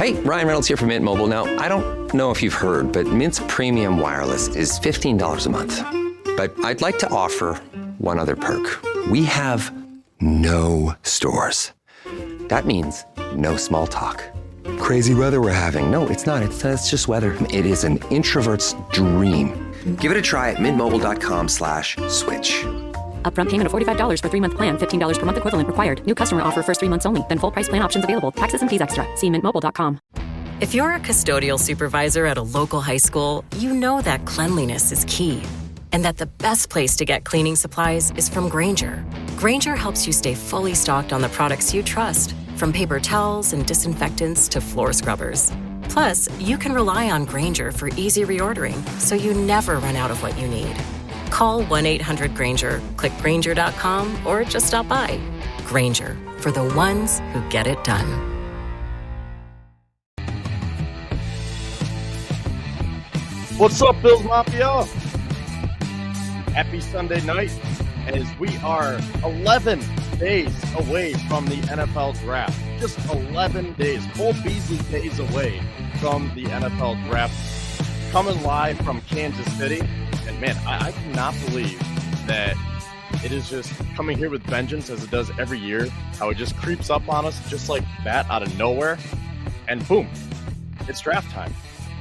Hey, Ryan Reynolds here from Mint Mobile. Now, I don't know if you've heard, but Mint's premium wireless is $15 a month. But I'd like to offer one other perk. We have no stores. That means no small talk. Crazy weather we're having. No, it's not. It's just weather. It is an introvert's dream. Give it a try at mintmobile.com/switch. Upfront payment of $45 for 3-month plan, $15 per month equivalent required. New customer offer first 3 months only. Then full price plan options available. Taxes and fees extra. See mintmobile.com. If you're a custodial supervisor at a local high school, you know that cleanliness is key. And that the best place to get cleaning supplies is from Grainger. Grainger helps you stay fully stocked on the products you trust, from paper towels and disinfectants to floor scrubbers. Plus, you can rely on Grainger for easy reordering, so you never run out of what you need. Call 1-800-GRAINGER, click Grainger.com, or just stop by. Grainger, for the ones who get it done. What's up, Bills Mafia? Happy Sunday night, as we are 11 days away from the NFL draft. Just 11 days, full Beasley days away from the NFL draft. Coming live from Kansas City. And man, I cannot believe that it is just coming here with vengeance as it does every year. How it just creeps up on us just like that out of nowhere. And boom, it's draft time.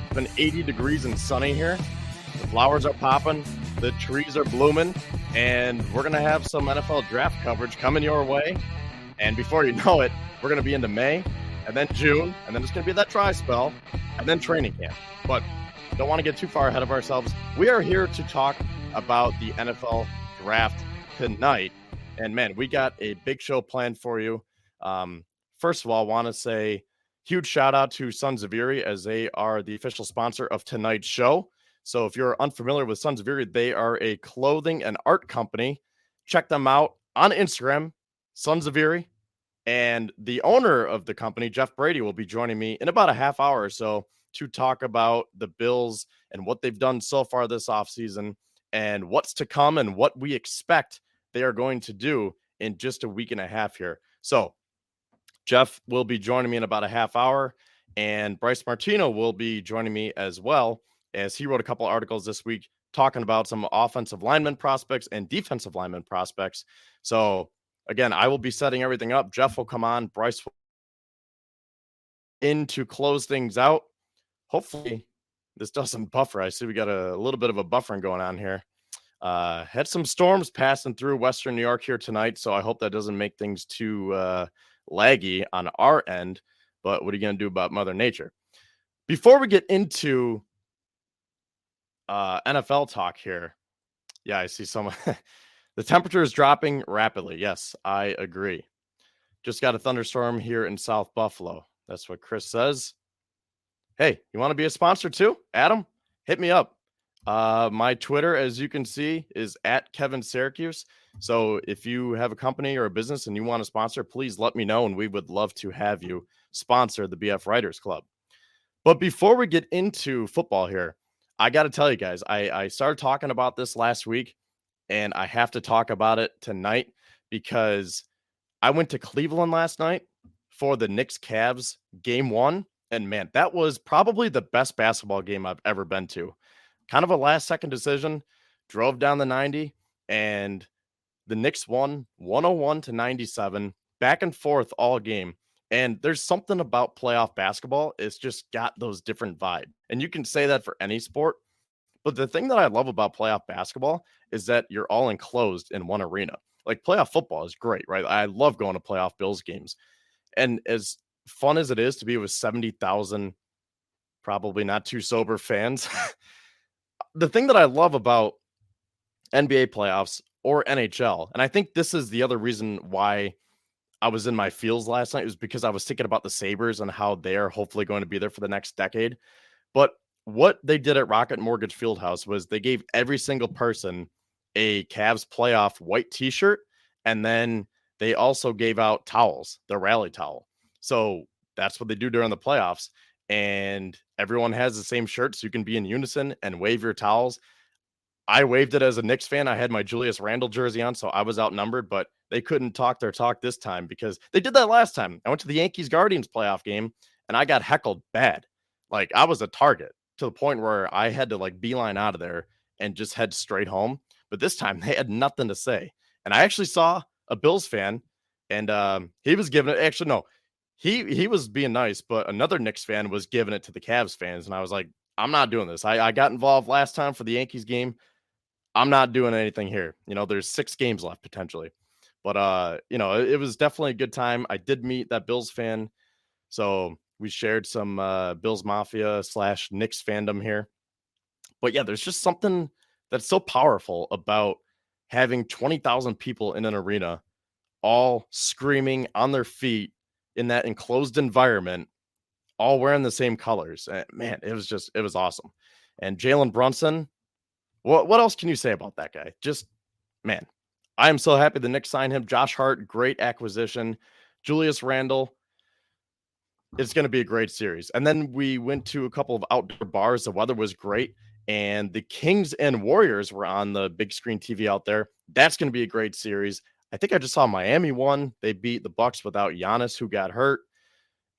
It's been 80 degrees and sunny here. The flowers are popping. The trees are blooming. And we're going to have some NFL draft coverage coming your way. And before you know it, we're going to be into May and then June. And then it's going to be that dry spell and then training camp. But don't want to get too far ahead of ourselves. We are here to talk about the NFL draft tonight. And man, we got a big show planned for you. First of all, I want to say huge shout out to Sons of Erie, as they are the official sponsor of tonight's show. So if you're unfamiliar with Sons of Erie, they are a clothing and art company. Check them out on Instagram, Sons of Erie. And the owner of the company, Jeff Brady, will be joining me in about a half hour or so to talk about the Bills and what they've done so far this offseason and what's to come and what we expect they are going to do in just a week and a half here. So Jeff will be joining me in about a half hour, and Bryce Martino will be joining me as well, as he wrote a couple articles this week talking about some offensive lineman prospects and defensive lineman prospects. So again, I will be setting everything up. Jeff will come on, Bryce will in to close things out. Hopefully this doesn't buffer. I see we got a little bit of a buffering going on here. Had some storms passing through Western New York here tonight, so I hope that doesn't make things too laggy on our end. But what are you going to do about Mother Nature? Before we get into NFL talk here, yeah, I see some. The temperature is dropping rapidly. Yes, I agree. Just got a thunderstorm here in South Buffalo. That's what Chris says. Hey, you want to be a sponsor too? Adam, hit me up. My Twitter, as you can see, is at Kevin Syracuse. So if you have a company or a business and you want to sponsor, please let me know, and we would love to have you sponsor the BF Writers Club. But before we get into football here, I got to tell you guys, I started talking about this last week, and I have to talk about it tonight because I went to Cleveland last night for the Knicks-Cavs game 1. And man, that was probably the best basketball game I've ever been to. Kind of a last-second decision. Drove down the 90, and the Knicks won 101-97, back and forth all game. And there's something about playoff basketball. It's just got those different vibes. And you can say that for any sport. But the thing that I love about playoff basketball is that you're all enclosed in one arena. Like, playoff football is great, right? I love going to playoff Bills games. And as fun as it is to be with 70,000 probably not too sober fans, the thing that I love about NBA playoffs or NHL, and I think this is the other reason why I was in my feels last night, was because I was thinking about the Sabres and how they're hopefully going to be there for the next decade. But what they did at Rocket Mortgage Fieldhouse was they gave every single person a Cavs playoff white t-shirt, and then they also gave out towels, the rally towel. So that's what they do during the playoffs. And everyone has the same shirt, so you can be in unison and wave your towels. I waved it as a Knicks fan. I had my Julius Randle jersey on, so I was outnumbered, but they couldn't talk their talk this time because they did that last time. I went to the Yankees-Guardians playoff game, and I got heckled bad. Like, I was a target to the point where I had to like beeline out of there and just head straight home. But this time they had nothing to say. And I actually saw a Bills fan, and he was giving it. Actually, no, he was being nice, but another Knicks fan was giving it to the Cavs fans, and I was like, I'm not doing this. I got involved last time for the Yankees game. I'm not doing anything here. There's 6 games left potentially. But it was definitely a good time. I did meet that Bills fan, so we shared some Bills Mafia / Knicks fandom here. But yeah, there's just something that's so powerful about having 20,000 people in an arena, all screaming on their feet in that enclosed environment, all wearing the same colors. And man, it was awesome. And Jalen Brunson, what else can you say about that guy? Just, man, I am so happy the Knicks signed him. Josh Hart, great acquisition. Julius Randle, it's going to be a great series. And then we went to a couple of outdoor bars. The weather was great. And the Kings and Warriors were on the big screen TV out there. That's going to be a great series. I think I just saw Miami won. They beat the Bucks without Giannis, who got hurt.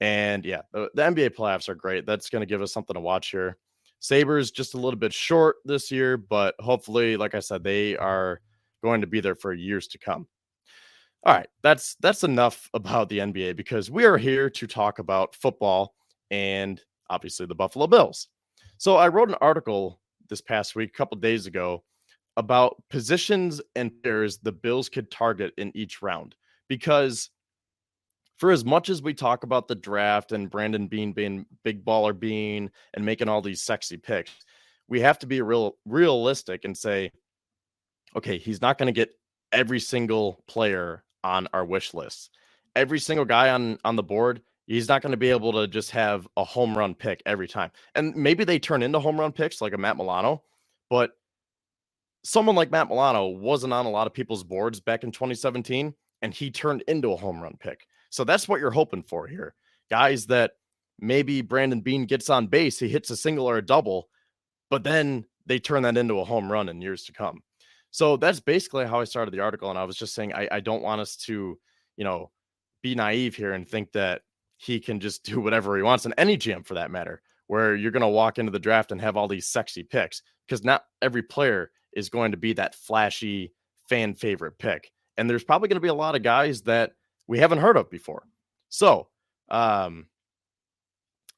And yeah, the NBA playoffs are great. That's going to give us something to watch here. Sabres just a little bit short this year, but hopefully, like I said, they are going to be there for years to come. All right, that's enough about the NBA, because we are here to talk about football and obviously the Buffalo Bills. So I wrote an article this past week, a couple days ago, about positions and players the Bills could target in each round. Because for as much as we talk about the draft and Brandon Beane being Big Baller Beane and making all these sexy picks, we have to be realistic and say, okay, he's not going to get every single player on our wish list. Every single guy on the board, he's not going to be able to just have a home run pick every time. And maybe they turn into home run picks like a Matt Milano, but someone like Matt Milano wasn't on a lot of people's boards back in 2017, and he turned into a home run pick. So that's what you're hoping for here. Guys that maybe Brandon Beane gets on base, he hits a single or a double, but then they turn that into a home run in years to come. So that's basically how I started the article. And I was just saying, I don't want us to, be naive here and think that he can just do whatever he wants, in any GM for that matter, where you're going to walk into the draft and have all these sexy picks, because not every player is going to be that flashy fan favorite pick. And there's probably going to be a lot of guys that we haven't heard of before. So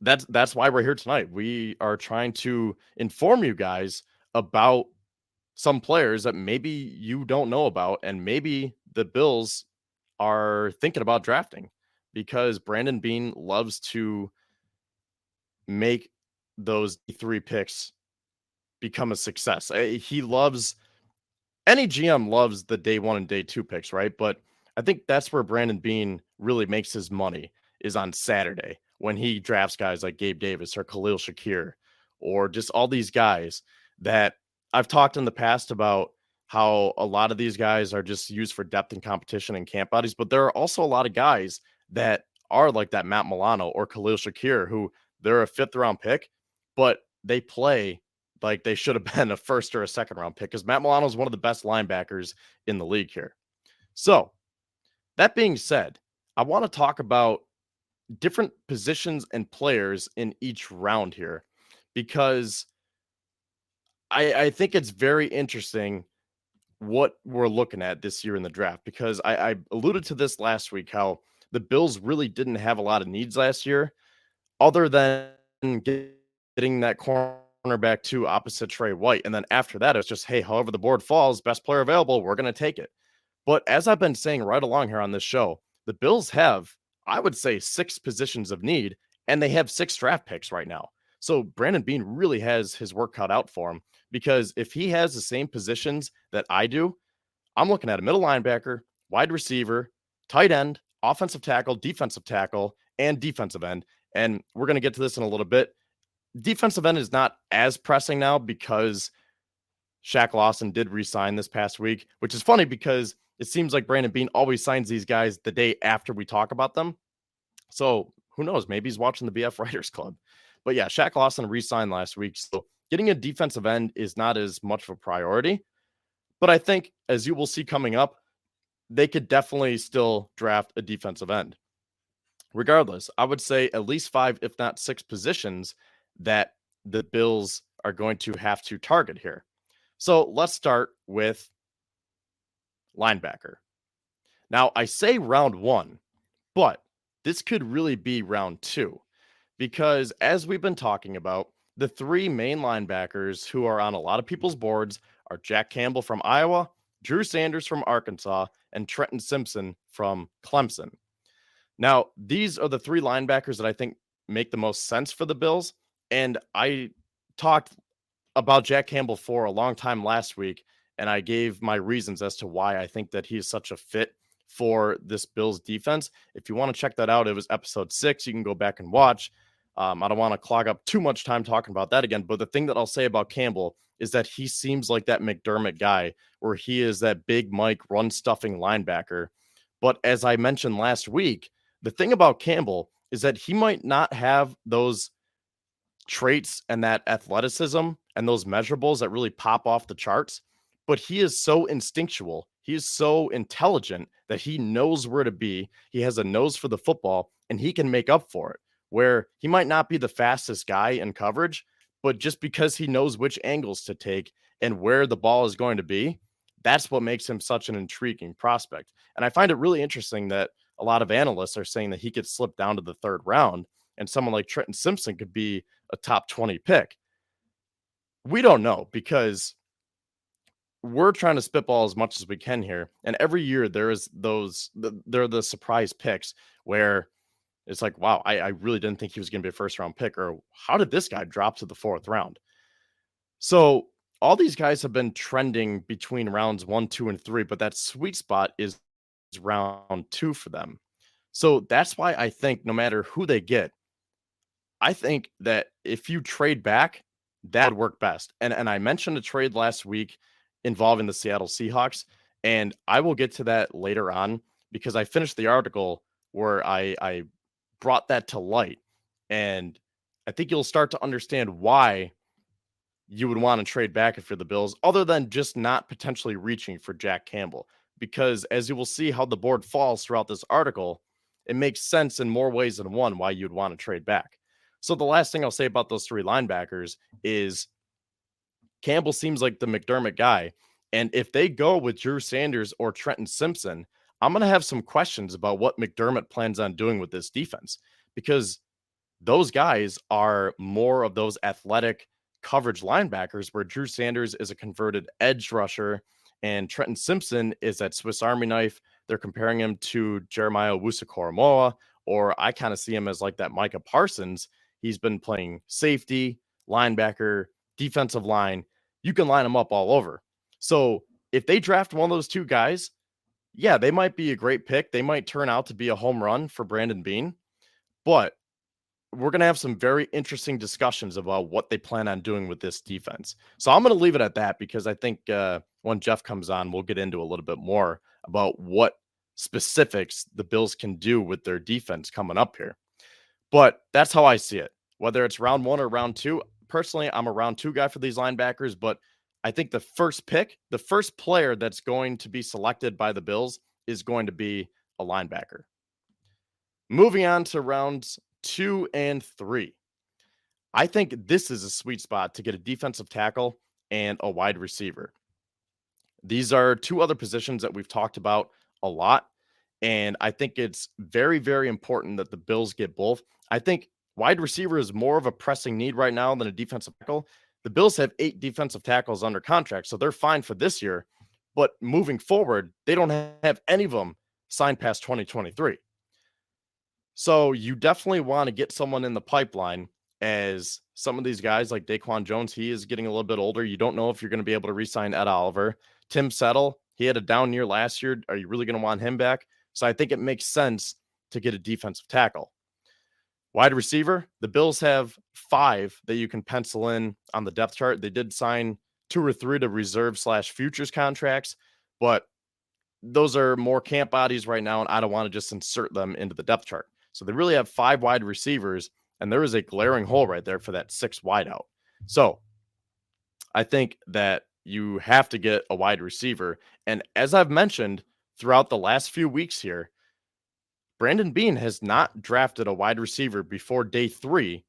that's why we're here tonight. We are trying to inform you guys about some players that maybe you don't know about, and maybe the Bills are thinking about drafting, because Brandon Beane loves to make those 3 picks become a success. Any GM loves the day 1 and day 2 picks, right? But I think that's where Brandon Beane really makes his money, is on Saturday, when he drafts guys like Gabe Davis or Khalil Shakir, or just all these guys that I've talked in the past about how a lot of these guys are just used for depth and competition and camp bodies. But there are also a lot of guys that are like that Matt Milano or Khalil Shakir, who they're a 5th round pick, but they play like they should have been a 1st or a 2nd round pick, because Matt Milano is one of the best linebackers in the league here. So that being said, I want to talk about different positions and players in each round here, because I think it's very interesting what we're looking at this year in the draft, because I alluded to this last week, how the Bills really didn't have a lot of needs last year, other than getting that cornerback 2 opposite Trey White. And then after that, it's just, hey, however the board falls, best player available, we're going to take it. But as I've been saying right along here on this show, the Bills have, I would say, 6 positions of need, and they have 6 draft picks right now. So Brandon Beane really has his work cut out for him, because if he has the same positions that I do, I'm looking at a middle linebacker, wide receiver, tight end, offensive tackle, defensive tackle, and defensive end. And we're going to get to this in a little bit. Defensive end is not as pressing now, because Shaq Lawson did re-sign this past week, which is funny because it seems like Brandon Beane always signs these guys the day after we talk about them. So who knows? Maybe he's watching the BF Writers Club. But yeah, Shaq Lawson re-signed last week. So getting a defensive end is not as much of a priority. But I think, as you will see coming up, they could definitely still draft a defensive end. regardless, I would say at least 5, if not 6 positions that the Bills are going to have to target here. So let's start with linebacker. Now, I say round 1, but this could really be round 2 because as we've been talking about, the 3 main linebackers who are on a lot of people's boards are Jack Campbell from Iowa, Drew Sanders from Arkansas, and Trenton Simpson from Clemson. Now, these are the 3 linebackers that I think make the most sense for the Bills, and I talked about Jack Campbell for a long time last week, and I gave my reasons as to why I think that he is such a fit for this Bills defense. If you want to check that out, it was episode 6. You can go back and watch. I don't want to clog up too much time talking about that again, but the thing that I'll say about Campbell is that he seems like that McDermott guy where he is that big Mike run stuffing linebacker. But as I mentioned last week, the thing about Campbell is that he might not have those traits and that athleticism and those measurables that really pop off the charts, but he is so instinctual. He is so intelligent that he knows where to be. He has a nose for the football and he can make up for it. Where he might not be the fastest guy in coverage, but just because he knows which angles to take and where the ball is going to be, that's what makes him such an intriguing prospect. And I find it really interesting that a lot of analysts are saying that he could slip down to the 3rd round and someone like Trenton Simpson could be a top 20 pick. We don't know because we're trying to spitball as much as we can here. And every year there are the surprise picks where it's like, wow, I really didn't think he was going to be a 1st round pick, or how did this guy drop to the 4th round? So all these guys have been trending between rounds 1, 2, and 3, but that sweet spot is round 2 for them. So that's why I think no matter who they get, I think that if you trade back, that would work best. And I mentioned a trade last week involving the Seattle Seahawks, and I will get to that later on because I finished the article where I brought that to light. And I think you'll start to understand why you would want to trade back if you're the Bills, other than just not potentially reaching for Jack Campbell. Because as you will see how the board falls throughout this article, it makes sense in more ways than one why you'd want to trade back. So the last thing I'll say about those 3 linebackers is Campbell seems like the McDermott guy. And if they go with Drew Sanders or Trenton Simpson, I'm going to have some questions about what McDermott plans on doing with this defense, because those guys are more of those athletic coverage linebackers where Drew Sanders is a converted edge rusher and Trenton Simpson is that Swiss Army knife. They're comparing him to Jeremiah Owusu-Koramoah, or I kind of see him as like that Micah Parsons. He's been playing safety, linebacker, defensive line. You can line them up all over. So if they draft one of those 2 guys, yeah, they might be a great pick. They might turn out to be a home run for Brandon Beane, but we're going to have some very interesting discussions about what they plan on doing with this defense. So I'm going to leave it at that because I think when Jeff comes on, we'll get into a little bit more about what specifics the Bills can do with their defense coming up here. But that's how I see it. Whether it's round 1 or round 2, personally, I'm a round 2 guy for these linebackers, but I think the first pick, the first player that's going to be selected by the Bills is going to be a linebacker. Moving on to rounds 2 and 3. I think this is a sweet spot to get a defensive tackle and a wide receiver. These are 2 other positions that we've talked about a lot, and I think it's very, very important that the Bills get both. I think wide receiver is more of a pressing need right now than a defensive tackle. The Bills have 8 defensive tackles under contract, so they're fine for this year. But moving forward, they don't have any of them signed past 2023. So you definitely want to get someone in the pipeline, as some of these guys like Daquan Jones, he is getting a little bit older. You don't know if you're going to be able to re-sign Ed Oliver. Tim Settle, he had a down year last year. Are you really going to want him back? So I think it makes sense to get a defensive tackle. Wide receiver, the Bills have 5 that you can pencil in on the depth chart. They did sign 2 or 3 to reserve/futures contracts, but those are more camp bodies right now, and I don't want to just insert them into the depth chart. So they really have 5 wide receivers, and there is a glaring hole right there for that 6 wideout. So I think that you have to get a wide receiver. And as I've mentioned throughout the last few weeks here, Brandon Beane has not drafted a wide receiver before day 3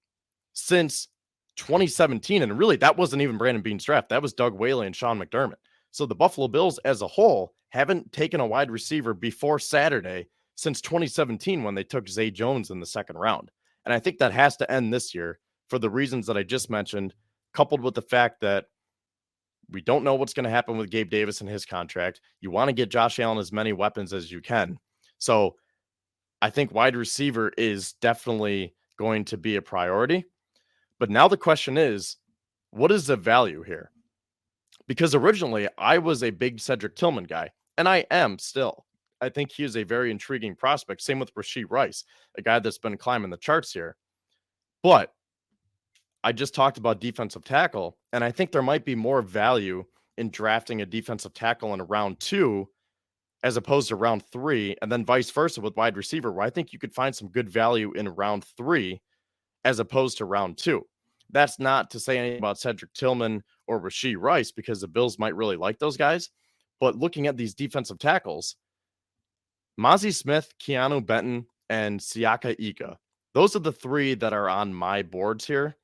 since 2017. And really, that wasn't even Brandon Beane's draft. That was Doug Whaley and Sean McDermott. So the Buffalo Bills as a whole haven't taken a wide receiver before Saturday since 2017 when they took Zay Jones in the second round. And I think that has to end this year for the reasons that I just mentioned, coupled with the fact that we don't know what's going to happen with Gabe Davis and his contract. You want to get Josh Allen as many weapons as you can. So I think wide receiver is definitely going to be a priority. But now the question is, what is the value here? Because originally I was a big Cedric Tillman guy, and I am still. I think he is a very intriguing prospect. Same with Rashee Rice, a guy that's been climbing the charts here. But I just talked about defensive tackle, and I think there might be more value in drafting a defensive tackle in round 2 as opposed to round 3, and then vice versa with wide receiver, where I think you could find some good value in round 3 as opposed to round 2. That's not to say anything about Cedric Tillman or Rashee Rice, because the Bills might really like those guys. But looking at these defensive tackles, Mozzie Smith, Keanu Benton, and Siaka Ika, those are the 3 that are on my boards here.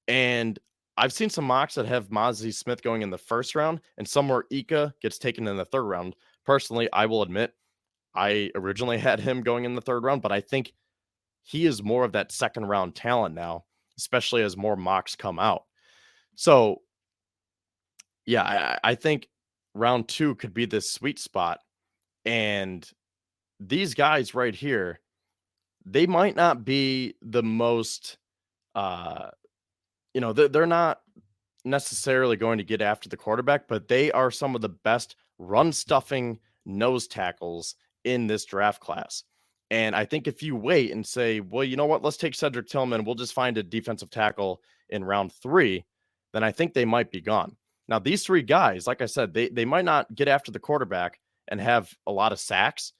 And I've seen some mocks that have Mozzie Smith going in the first round, and some where Ika gets taken in the third round. Personally, I will admit, I originally had him going in the third round, but I think he is more of that second round talent now, especially as more mocks come out. So, yeah, I think round 2 could be this sweet spot. And these guys right here, they might not be the most, they're not necessarily going to get after the quarterback, but they are some of the best run stuffing nose tackles in this draft class. And I think if you wait and say, well, you know what, let's take Cedric Tillman, we'll just find a defensive tackle in round 3, then I think they might be gone. Now, these 3 guys, like I said, they might not get after the quarterback and have a lot of sacks.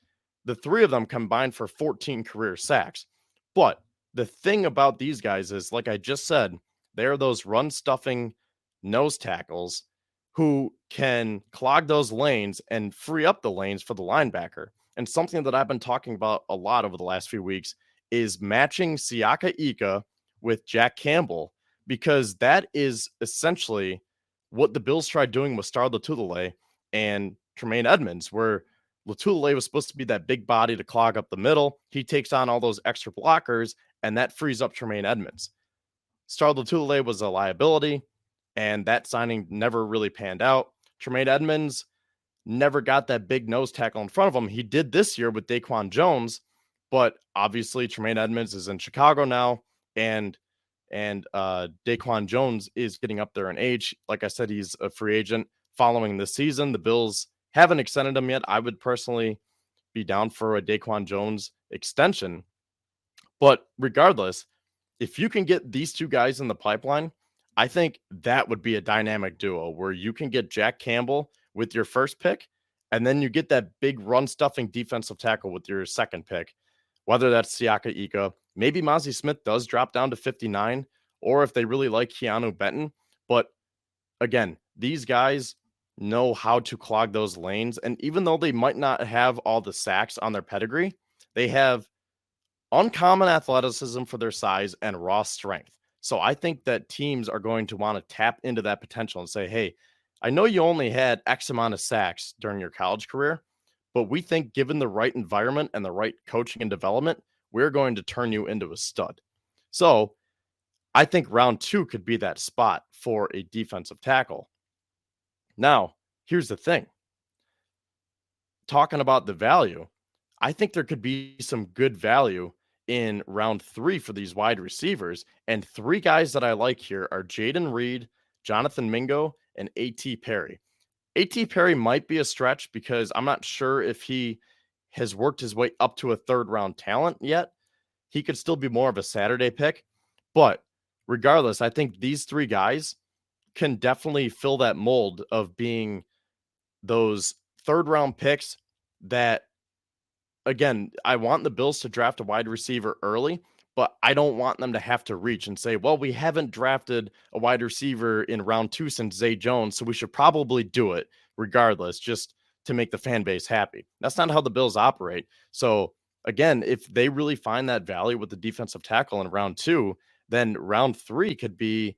The 3 of them combined for 14 career sacks. But the thing about these guys is, like I just said, they're those run stuffing nose tackles who can clog those lanes and free up the lanes for the linebacker. And something that I've been talking about a lot over the last few weeks is matching Siaka Ika with Jack Campbell, because that is essentially what the Bills tried doing with Star Lotulelei and Tremaine Edmonds, where Lotulelei was supposed to be that big body to clog up the middle. He takes on all those extra blockers, and that frees up Tremaine Edmonds. Star Lotulelei was a liability, and that signing never really panned out. Tremaine Edmonds never got that big nose tackle in front of him. He did this year with Daquan Jones, but obviously Tremaine Edmonds is in Chicago now, and Daquan Jones is getting up there in age. Like I said, he's a free agent following this season. The Bills haven't extended him yet. I would personally be down for a Daquan Jones extension. But regardless, if you can get these 2 guys in the pipeline, I think that would be a dynamic duo where you can get Jack Campbell with your first pick, and then you get that big run stuffing defensive tackle with your second pick, whether that's Siaka Ika. Maybe Mozzie Smith does drop down to 59, or if they really like Keanu Benton. But again, these guys know how to clog those lanes. And even though they might not have all the sacks on their pedigree, they have uncommon athleticism for their size and raw strength. So I think that teams are going to want to tap into that potential and say, hey, I know you only had X amount of sacks during your college career, but we think given the right environment and the right coaching and development, we're going to turn you into a stud. So I think round 2 could be that spot for a defensive tackle. Now, here's the thing. Talking about the value, I think there could be some good value in round 3 for these wide receivers. And 3 guys that I like here are Jaden Reed, Jonathan Mingo, and A.T. Perry. A.T. Perry might be a stretch because I'm not sure if he has worked his way up to a third round talent yet. He could still be more of a Saturday pick. But regardless, I think these 3 guys can definitely fill that mold of being those third round picks that, again, I want the Bills to draft a wide receiver early, but I don't want them to have to reach and say, well, we haven't drafted a wide receiver in round 2 since Zay Jones, so we should probably do it regardless, just to make the fan base happy. That's not how the Bills operate. So again, if they really find that value with the defensive tackle in round 2, then round 3 could be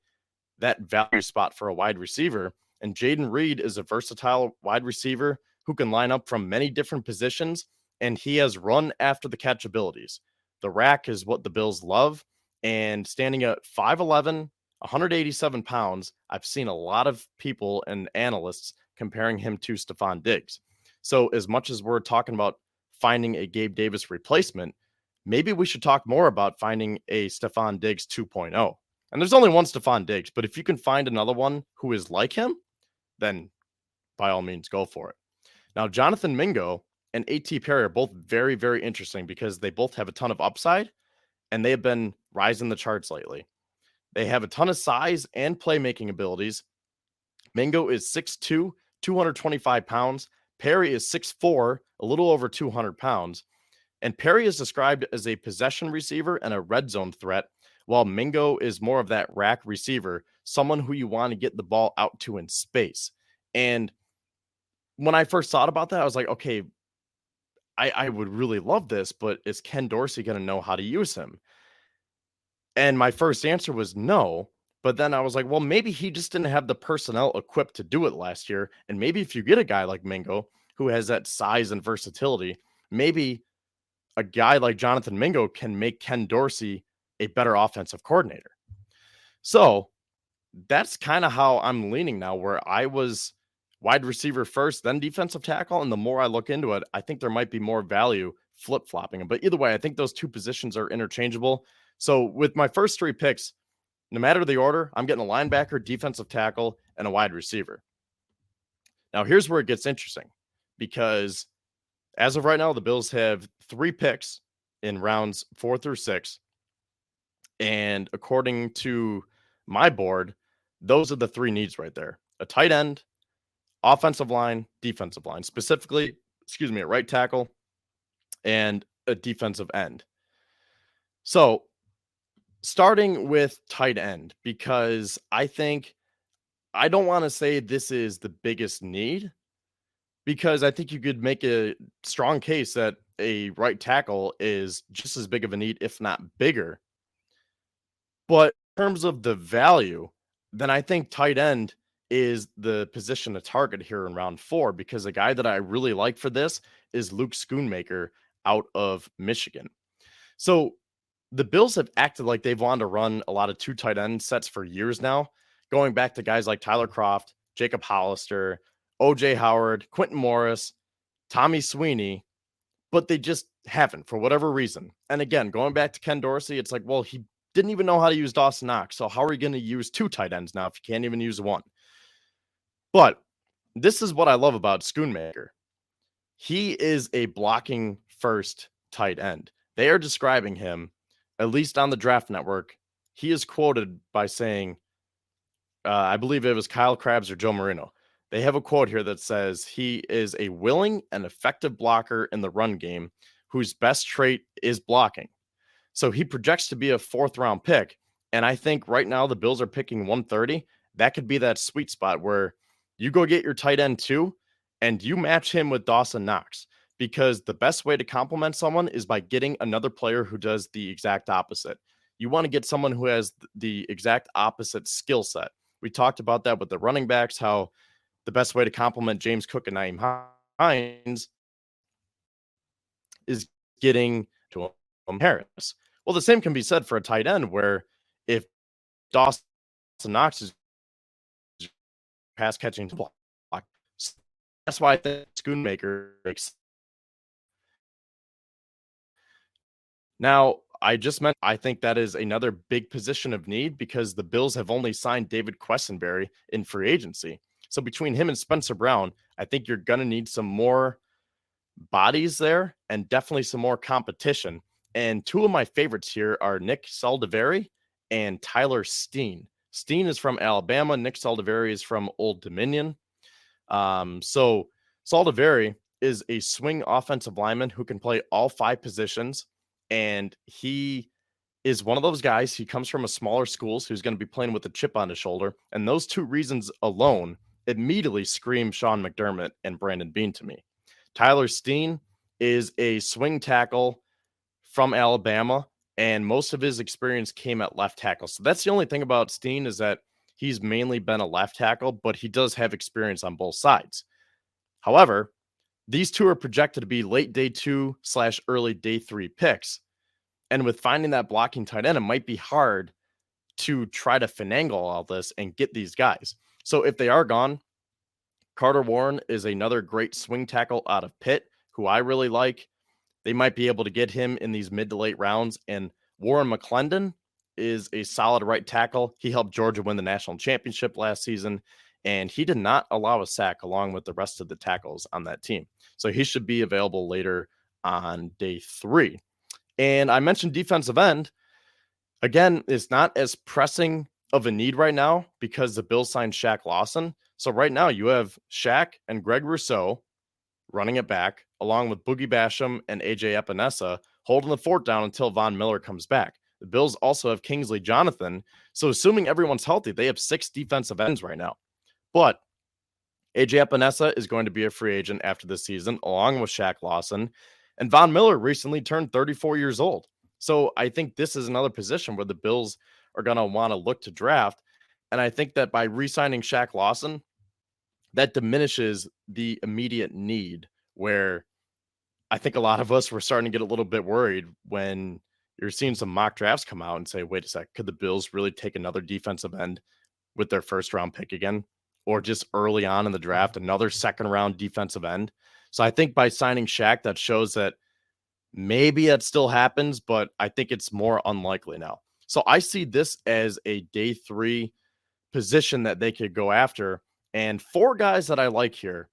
that value spot for a wide receiver. And Jaden Reed is a versatile wide receiver who can line up from many different positions, and he has run after the catch abilities. The rack is what the Bills love, and standing at 5'11", 187 pounds, I've seen a lot of people and analysts comparing him to Stephon Diggs. So as much as we're talking about finding a Gabe Davis replacement, maybe we should talk more about finding a Stephon Diggs 2.0. And there's only one Stephon Diggs, but if you can find another one who is like him, then by all means, go for it. Now, Jonathan Mingo and A.T. Perry are both very, very interesting because they both have a ton of upside, and they have been rising the charts lately. They have a ton of size and playmaking abilities. Mingo is 6'2", 225 pounds. Perry is 6'4", a little over 200 pounds. And Perry is described as a possession receiver and a red zone threat, while Mingo is more of that rack receiver, someone who you want to get the ball out to in space. And when I first thought about that, I was like, okay, I would really love this, but is Ken Dorsey going to know how to use him? And my first answer was no. But then I was like, well, maybe he just didn't have the personnel equipped to do it last year. And maybe if you get a guy like Mingo who has that size and versatility, maybe a guy like Jonathan Mingo can make Ken Dorsey a better offensive coordinator. So that's kind of how I'm leaning now, where I was wide receiver first, then defensive tackle. And the more I look into it, I think there might be more value flip-flopping them. But either way, I think those two positions are interchangeable. So with my first 3 picks, no matter the order, I'm getting a linebacker, defensive tackle, and a wide receiver. Now, here's where it gets interesting, because as of right now, the Bills have 3 picks in rounds 4 through 6. And according to my board, those are the 3 needs right there: a tight end, offensive line, defensive line, specifically, a right tackle, and a defensive end. So starting with tight end, because I don't want to say this is the biggest need, because I think you could make a strong case that a right tackle is just as big of a need, if not bigger. But in terms of the value, then I think tight end is the position to target here in round 4, because a guy that I really like for this is Luke Schoonmaker out of Michigan. So the Bills have acted like they've wanted to run a lot of 2 tight end sets for years now, going back to guys like Tyler Kroft, Jacob Hollister, O.J. Howard, Quentin Morris, Tommy Sweeney, but they just haven't for whatever reason. And again, going back to Ken Dorsey, it's like, well, he didn't even know how to use Dawson Knox, so how are we going to use 2 tight ends now if you can't even use 1? But this is what I love about Schoonmaker. He is a blocking first tight end. They are describing him, at least on the Draft Network, he is quoted by saying, I believe it was Kyle Krabs or Joe Marino. They have a quote here that says he is a willing and effective blocker in the run game whose best trait is blocking. So he projects to be a 4th-round pick. And I think right now the Bills are picking 130. That could be that sweet spot where you go get your tight end too, and you match him with Dawson Knox. Because the best way to compliment someone is by getting another player who does the exact opposite. You want to get someone who has the exact opposite skill set. We talked about that with the running backs, how the best way to compliment James Cook and Nyheim Hines is getting to Harris. Well, the same can be said for a tight end, where if Dawson Knox is pass catching to block, that's why I think Schoonmaker makes. Now, I just meant I think that is another big position of need, because the Bills have only signed David Quessenberry in free agency. So between him and Spencer Brown, I think you're going to need some more bodies there and definitely some more competition. And 2 of my favorites here are Nick Saldiveri and Tyler Steen. Steen is from Alabama. Nick Saldiveri is from Old Dominion. So Saldiveri is a swing offensive lineman who can play all 5 positions. And he is one of those guys. He comes from a smaller school, so he's going to be playing with a chip on his shoulder. And those 2 reasons alone immediately scream Sean McDermott and Brandon Beane to me. Tyler Steen is a swing tackle from Alabama, and most of his experience came at left tackle. So that's the only thing about Steen is that he's mainly been a left tackle, but he does have experience on both sides. However, these two are projected to be late day 2/early day 3 picks. And with finding that blocking tight end, it might be hard to try to finagle all this and get these guys. So if they are gone, Carter Warren is another great swing tackle out of Pitt, who I really like. They might be able to get him in these mid to late rounds. And Warren McClendon is a solid right tackle. He helped Georgia win the national championship last season, and he did not allow a sack along with the rest of the tackles on that team. So he should be available later on day 3. And I mentioned defensive end. Again, it's not as pressing of a need right now because the Bills signed Shaq Lawson. So right now you have Shaq and Greg Rousseau running it back, along with Boogie Basham and AJ Epinesa holding the fort down until Von Miller comes back. The Bills also have Kingsley Jonathan. So assuming everyone's healthy, they have 6 defensive ends right now. But AJ Epinesa is going to be a free agent after this season, along with Shaq Lawson. And Von Miller recently turned 34 years old. So I think this is another position where the Bills are going to want to look to draft. And I think that by re-signing Shaq Lawson, that diminishes the immediate need, where I think a lot of us were starting to get a little bit worried when you're seeing some mock drafts come out and say, wait a sec, could the Bills really take another defensive end with their first round pick again? Or just early on in the draft, another second round defensive end? So I think by signing Shaq, that shows that maybe it still happens, but I think it's more unlikely now. So I see this as a day 3 position that they could go after. And 4 guys that I like here: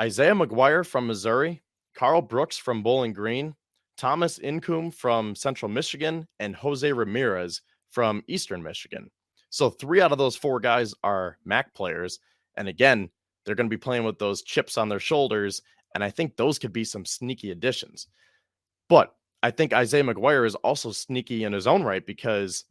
Isaiah McGuire from Missouri, Carl Brooks from Bowling Green, Thomas Incoom from Central Michigan, and Jose Ramirez from Eastern Michigan. So 3 out of those 4 guys are MAC players. And again, they're going to be playing with those chips on their shoulders. And I think those could be some sneaky additions. But I think Isaiah McGuire is also sneaky in his own right because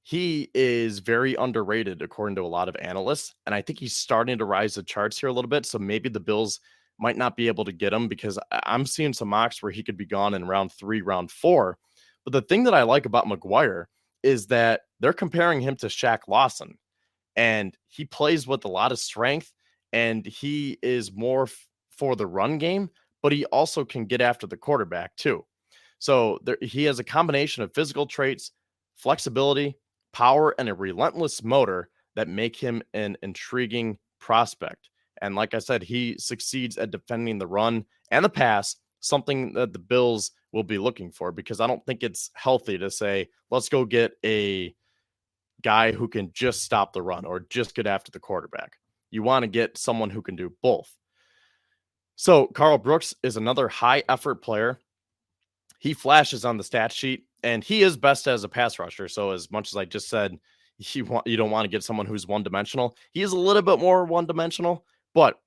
he is very underrated according to a lot of analysts. And I think he's starting to rise the charts here a little bit. So maybe the Bills might not be able to get him because I'm seeing some mocks where he could be gone in round 3, round 4. But the thing that I like about McGuire is that they're comparing him to Shaq Lawson. And he plays with a lot of strength, and he is more for the run game, but he also can get after the quarterback too. So he has a combination of physical traits, flexibility, power, and a relentless motor that make him an intriguing prospect. And like I said, he succeeds at defending the run and the pass, something that the Bills will be looking for, because I don't think it's healthy to say, let's go get a guy who can just stop the run or just get after the quarterback. You want to get someone who can do both. So Carl Brooks is another high effort player. He flashes on the stat sheet, and he is best as a pass rusher. So as much as I just said, you don't want to get someone who's one-dimensional, he is a little bit more one-dimensional. But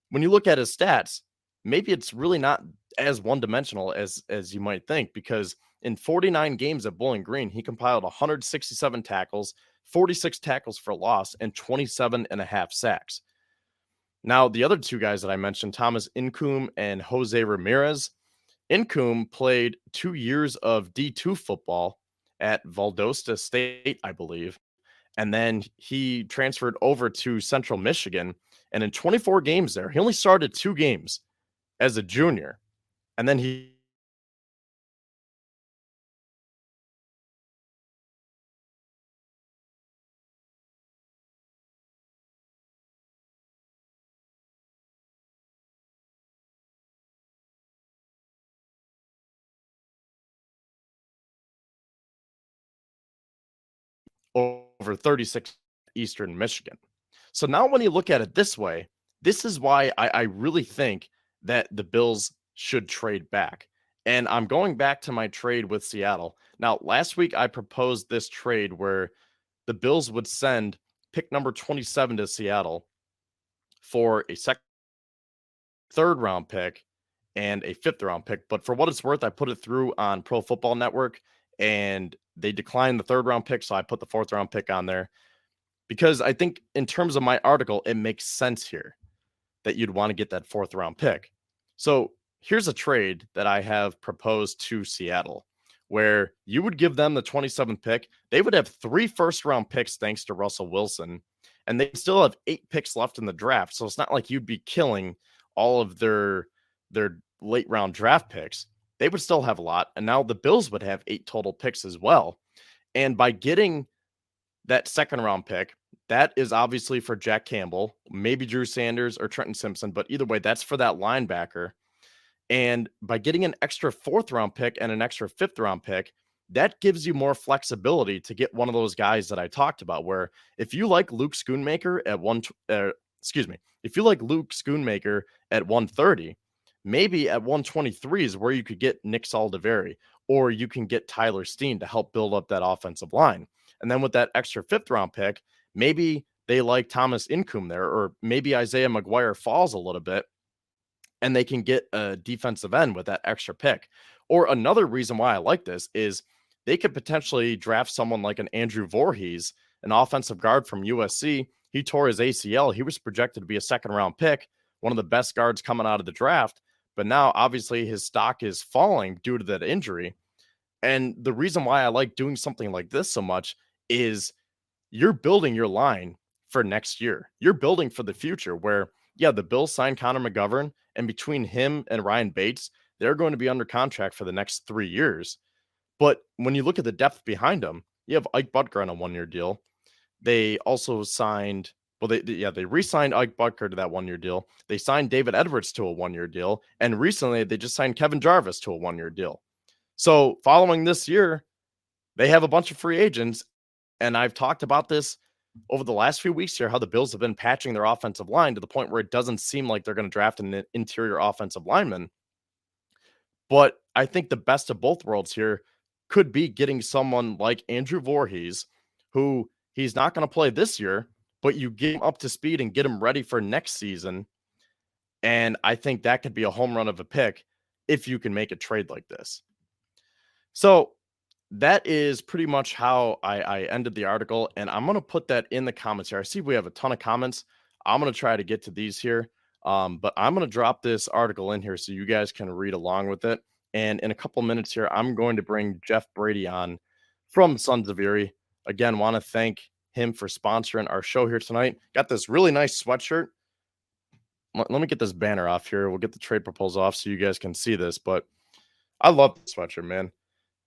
when you look at his stats, maybe it's really not as one-dimensional as you might think, because in 49 games at Bowling Green, he compiled 167 tackles, 46 tackles for loss, and 27.5 sacks. Now, the other 2 guys that I mentioned, Thomas Incoom and Jose Ramirez. Incoom played 2 years of D2 football at Valdosta State, I believe. And then he transferred over to Central Michigan. And in 24 games there, he only started 2 games as a junior. And then he over 36 Eastern Michigan. So now when you look at it this way, this is why I really think that the Bills should trade back. And I'm going back to my trade with Seattle. Now, last week I proposed this trade where the Bills would send pick number 27 to Seattle for a third round pick and a 5th round pick. But for what it's worth, I put it through on Pro Football Network, and they declined the 3rd round pick. So I put the 4th round pick on there because I think in terms of my article, it makes sense here that you'd want to get that 4th round pick. So here's a trade that I have proposed to Seattle. where you would give them the 27th pick. They would have 3 first-round picks thanks to Russell Wilson, and they still have 8 picks left in the draft. So it's not like you'd be killing all of their late-round draft picks. They would still have a lot, and now the Bills would have 8 total picks as well. And by getting that second-round pick, that is obviously for Jack Campbell, maybe Drew Sanders or Trenton Simpson, but either way, that's for that linebacker. And by getting an extra 4th-round pick and an extra 5th-round pick, that gives you more flexibility to get one of those guys that I talked about, where if you like Luke Schoonmaker at if you like Luke Schoonmaker at 130, maybe at 123 is where you could get Nick Sons of Erie, or you can get Tyler Steen to help build up that offensive line. And then with that extra 5th-round pick, maybe they like Thomas Incoom there, or maybe Isaiah McGuire falls a little bit, and they can get a defensive end with that extra pick. Or another reason why I like this is they could potentially draft someone like an Andrew Voorhees, an offensive guard from USC. He tore his ACL. He was projected to be a 2nd-round pick, one of the best guards coming out of the draft. But now, obviously, his stock is falling due to that injury. And the reason why I like doing something like this so much is you're building your line for next year. You're building for the future where, yeah, the Bills signed Connor McGovern, and between him and Ryan Bates, they're going to be under contract for the next 3 years. But when you look at the depth behind them, you have Ike Butker on a 1-year deal. They also signed, they re-signed Ike Butker to that 1-year deal. They signed David Edwards to a 1-year deal. And recently they just signed Kevin Jarvis to a 1-year deal. So following this year, they have a bunch of free agents. And I've talked about this over the last few weeks here, how the Bills have been patching their offensive line to the point where it doesn't seem like they're going to draft an interior offensive lineman. But I think the best of both worlds here could be getting someone like Andrew Voorhees, who he's not going to play this year, but you get him up to speed and get him ready for next season. And I think that could be a home run of a pick if you can make a trade like this. So that is pretty much how I ended the article, and I'm going to put that in the comments here. I see we have a ton of comments. I'm going to try to get to these here, but I'm going to drop this article in here so you guys can read along with it. And in a couple minutes here, I'm going to bring Jeff Brady on from Sons of Erie. Again, want to thank him for sponsoring our show here tonight. Got this really nice sweatshirt. Let me get this banner off here. We'll get the trade proposal off so you guys can see this, but I love the sweatshirt, man.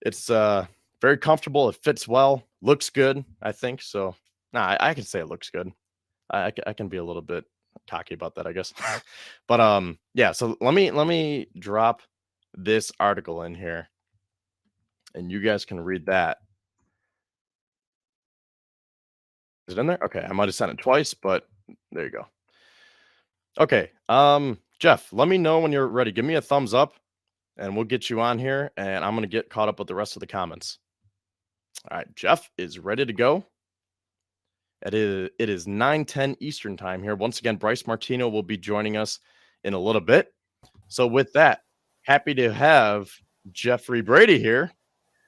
It's very comfortable. It fits well. Looks good, I think. So, I can say it looks good. I can be a little bit cocky about that, I guess. But yeah. So let me drop this article in here, and you guys can read that. Is it in there? Okay, I might have sent it twice, but there you go. Okay, Jeff, let me know when you're ready. Give me a thumbs up, and we'll get you on here, and I'm going to get caught up with the rest of the comments. All right, Jeff is ready to go. It is 9:10 Eastern time here. Once again, Bryce Martino will be joining us in a little bit. So with that, happy to have Jeffrey Brady here.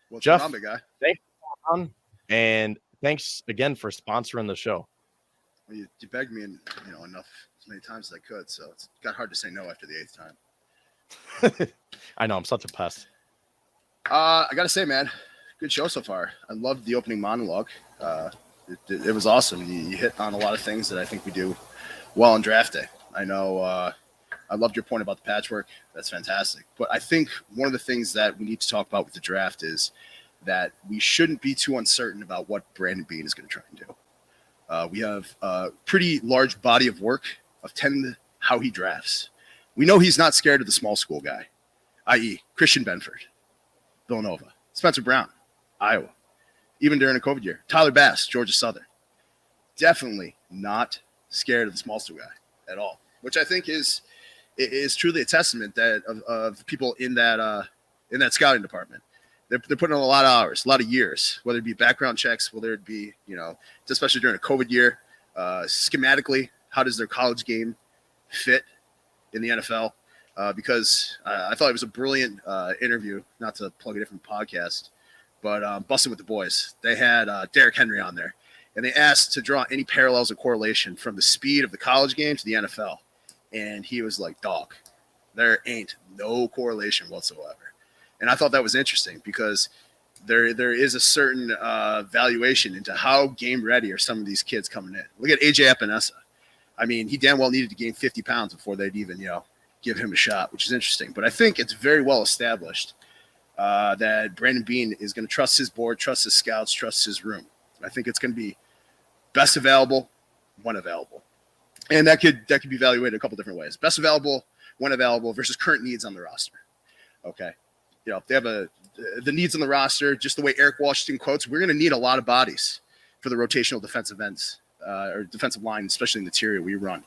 What's Jeff, going on, big guy? thanks for coming on, and thanks again for sponsoring the show. Well, you begged me enough as many times as I could, so it's got hard to say no after the 8th time. I know, I'm such a pest. I got to say, man, good show so far. I loved the opening monologue. It was awesome. You hit on a lot of things that I think we do well on draft day. I know I loved your point about the patchwork. That's fantastic. But I think one of the things that we need to talk about with the draft is that we shouldn't be too uncertain about what Brandon Beane is going to try and do. We have a pretty large body of work of how he drafts. We know he's not scared of the small school guy, i.e. Christian Benford, Villanova, Spencer Brown, Iowa, even during a COVID year, Tyler Bass, Georgia Southern. Definitely not scared of the small school guy at all, which I think is truly a testament of people in that scouting department. They're putting in a lot of hours, a lot of years, whether it be background checks, whether it be, especially during a COVID year, schematically, how does their college game fit in the NFL? Because I thought it was a brilliant interview, not to plug a different podcast, but Busting with the Boys. They had Derrick Henry on there, and they asked to draw any parallels or correlation from the speed of the college game to the NFL. And he was like, dog, there ain't no correlation whatsoever. And I thought that was interesting because there is a certain valuation into how game ready are some of these kids coming in. Look at AJ Epinesa. I mean, he damn well needed to gain 50 pounds before they'd even, give him a shot, which is interesting. But I think it's very well established that Brandon Beane is going to trust his board, trust his scouts, trust his room. I think it's going to be best available, when available. And that could be evaluated a couple different ways. Best available, when available versus current needs on the roster. Okay. If they have the needs on the roster, just the way Eric Washington quotes, we're going to need a lot of bodies for the rotational defensive ends or defensive line, especially in the interior we run.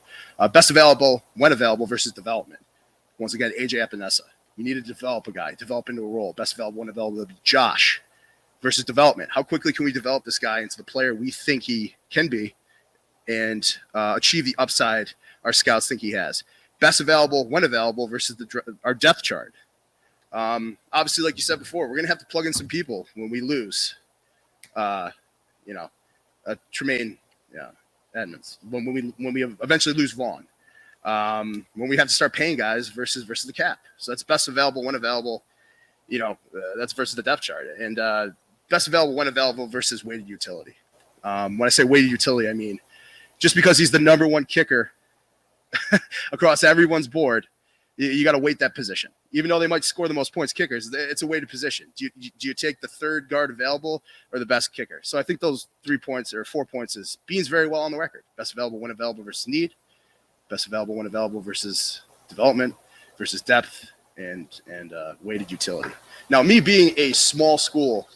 Best available, when available versus development. Once again, AJ Epinesa. You need to develop a guy, develop into a role. Best available, when available, would be Josh versus development. How quickly can we develop this guy into the player we think he can be and achieve the upside our scouts think he has? Best available, when available versus our depth chart. Obviously, like you said before, we're going to have to plug in some people when we lose, Tremaine Edmonds, when we eventually lose Vaughn, when we have to start paying guys versus the cap. So that's best available, when available, that's versus the depth chart. And best available, when available versus weighted utility. When I say weighted utility, I mean just because he's the number one kicker across everyone's board, you got to weight that position. Even though they might score the most points kickers, it's a weighted position. Do you take the third guard available or the best kicker? So I think those 3 points or 4 points is Bean's very well on the record. Best available, when available versus need. Best available, when available versus development versus depth and weighted utility. Now, me being a small school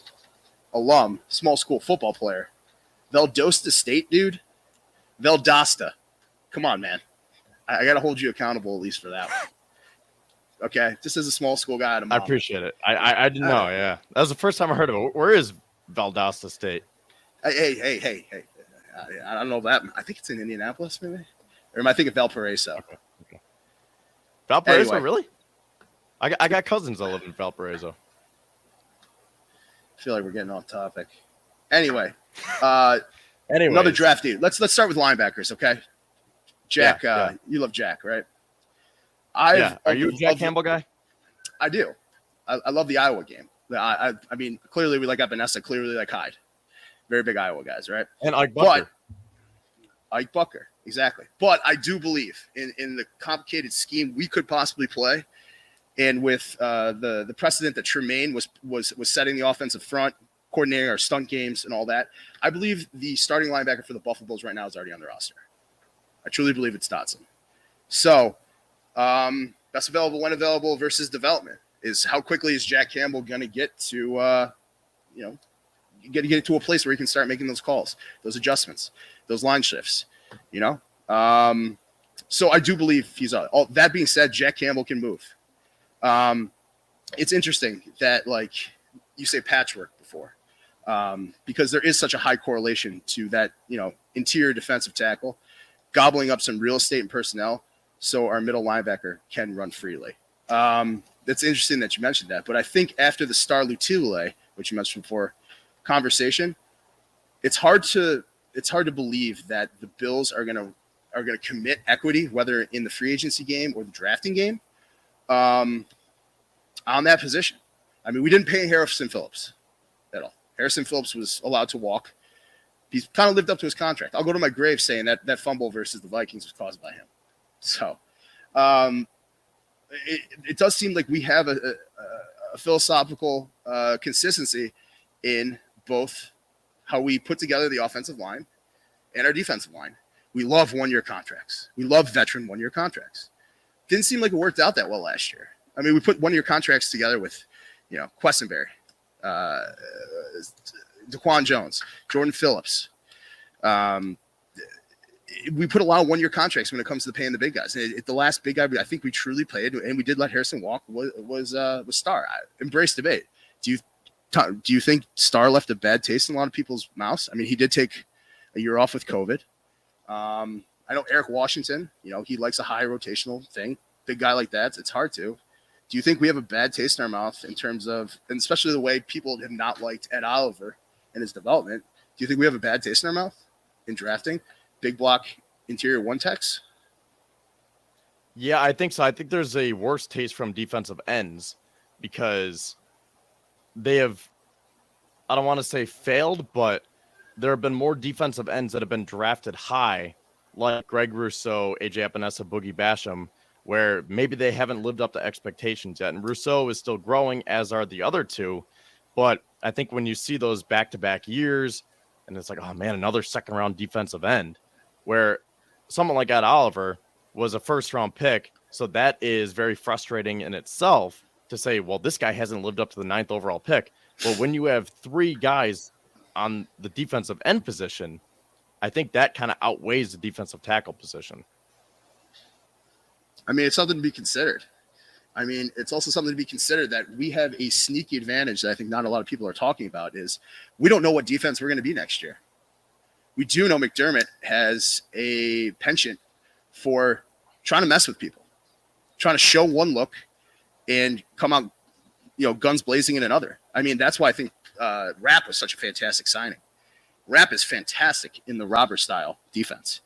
alum, small school football player, Valdosta State, dude, Valdosta. Come on, man. I got to hold you accountable at least for that one. Okay, just as a small school guy. I appreciate it. I didn't know. Yeah, that was the first time I heard of it. Where is Valdosta State? Hey. I don't know that. I think it's in Indianapolis, maybe. Or am I thinking Valparaiso? Okay. Valparaiso, anyway. Really? I got cousins that live in Valparaiso. I feel like we're getting off topic. Anyway, another draft dude. Let's start with linebackers, okay? Jack, yeah. You love Jack, right? Are you a Jack Campbell guy? I do. I love the Iowa game. I mean, clearly we like Epinesa, clearly we like Hyde. Very big Iowa guys, right? And Ike Bucker. Ike Bucker, exactly. But I do believe in the complicated scheme we could possibly play, and with the precedent that Tremaine was setting the offensive front, coordinating our stunt games and all that, I believe the starting linebacker for the Buffalo Bills right now is already on the roster. I truly believe it's Dotson. So, best available, when available versus development is how quickly is Jack Campbell going to get to, get to a place where he can start making those calls, those adjustments, those line shifts, So I do believe he's on. All that being said, Jack Campbell can move. It's interesting that, like, you say patchwork before, because there is such a high correlation to that, interior defensive tackle gobbling up some real estate and personnel so our middle linebacker can run freely. That's interesting that you mentioned that, but I think after the Star Lutule, which you mentioned before, conversation, it's hard to believe that the Bills are gonna commit equity, whether in the free agency game or the drafting game, on that position. I mean, we didn't pay Harrison Phillips at all. Harrison Phillips was allowed to walk. He's kind of lived up to his contract. I'll go to my grave saying that fumble versus the Vikings was caused by him. So it does seem like we have a philosophical consistency in both how we put together the offensive line and our defensive line. We love one-year contracts. We love veteran one-year contracts. Didn't seem like it worked out that well last year. I mean, we put one-year contracts together with, Questenberry, Daquan Jones, Jordan Phillips. We put a lot of one-year contracts when it comes to paying the big guys. The last big guy I think we truly paid, and we did let Harrison walk, was Starr. I embrace debate. Do you think Starr left a bad taste in a lot of people's mouths? I mean, he did take a year off with COVID. I know Eric Washington, he likes a high rotational thing. Big guy like that, it's hard to. Do you think we have a bad taste in our mouth in terms of, and especially the way people have not liked Ed Oliver and his development? Do you think we have a bad taste in our mouth in drafting big block interior one techs? Yeah, I think so. I think there's a worse taste from defensive ends because they have I don't want to say failed, but there have been more defensive ends that have been drafted high, like Greg Rousseau, AJ Epinesa, Boogie Basham, where maybe they haven't lived up to expectations yet. And Rousseau is still growing, as are the other two. But I think when you see those back-to-back years, and it's like, oh, man, another second-round defensive end, where someone like Ed Oliver was a first-round pick, so that is very frustrating in itself to say, well, this guy hasn't lived up to the 9th overall pick. But when you have three guys on the defensive end position, I think that kind of outweighs the defensive tackle position. I mean, it's something to be considered. I mean, it's also something to be considered that we have a sneaky advantage that I think not a lot of people are talking about is we don't know what defense we're going to be next year. We do know McDermott has a penchant for trying to mess with people, trying to show one look and come out, guns blazing in another. I mean, that's why I think Rapp was such a fantastic signing. Rapp is fantastic in the robber style defense.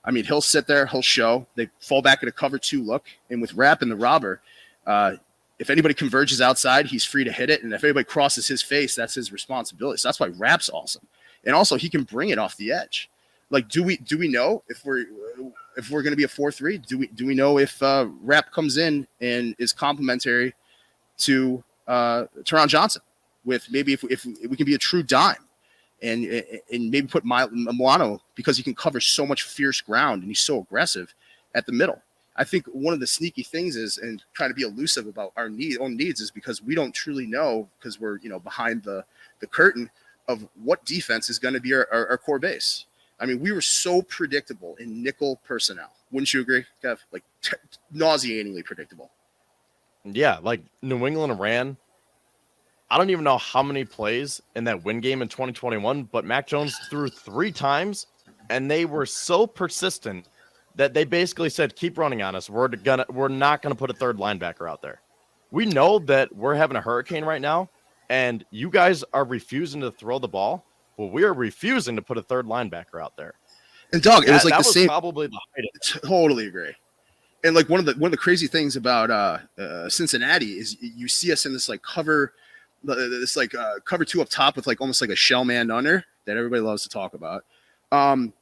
I mean, he'll sit there, he'll show, they fall back at a cover 2 look. And with Rapp and the robber, if anybody converges outside, he's free to hit it. And if anybody crosses his face, that's his responsibility. So that's why Rapp's awesome. And also he can bring it off the edge. Like, do we know if we're going to be a 4-3? Do we know if Rapp comes in and is complementary to Teron Johnson with maybe if we can be a true dime and maybe put Milano because he can cover so much fierce ground and he's so aggressive at the middle. I think one of the sneaky things is, and trying to be elusive about our own needs, is because we don't truly know because we're behind the curtain of what defense is going to be our core base. I mean, we were so predictable in nickel personnel. Wouldn't you agree, Kev? Like nauseatingly predictable. Yeah, like New England ran, I don't even know how many plays in that win game in 2021, but Mac Jones threw 3 times, and they were so persistent that they basically said, keep running on us. We're not gonna put a third linebacker out there. We know that we're having a hurricane right now, and you guys are refusing to throw the ball. Well, we are refusing to put a third linebacker out there. And Doug, it was like the same. Probably the height. Totally agree. And like one of the crazy things about Cincinnati is you see us in this like cover 2 up top with like almost like a shell man under that everybody loves to talk about.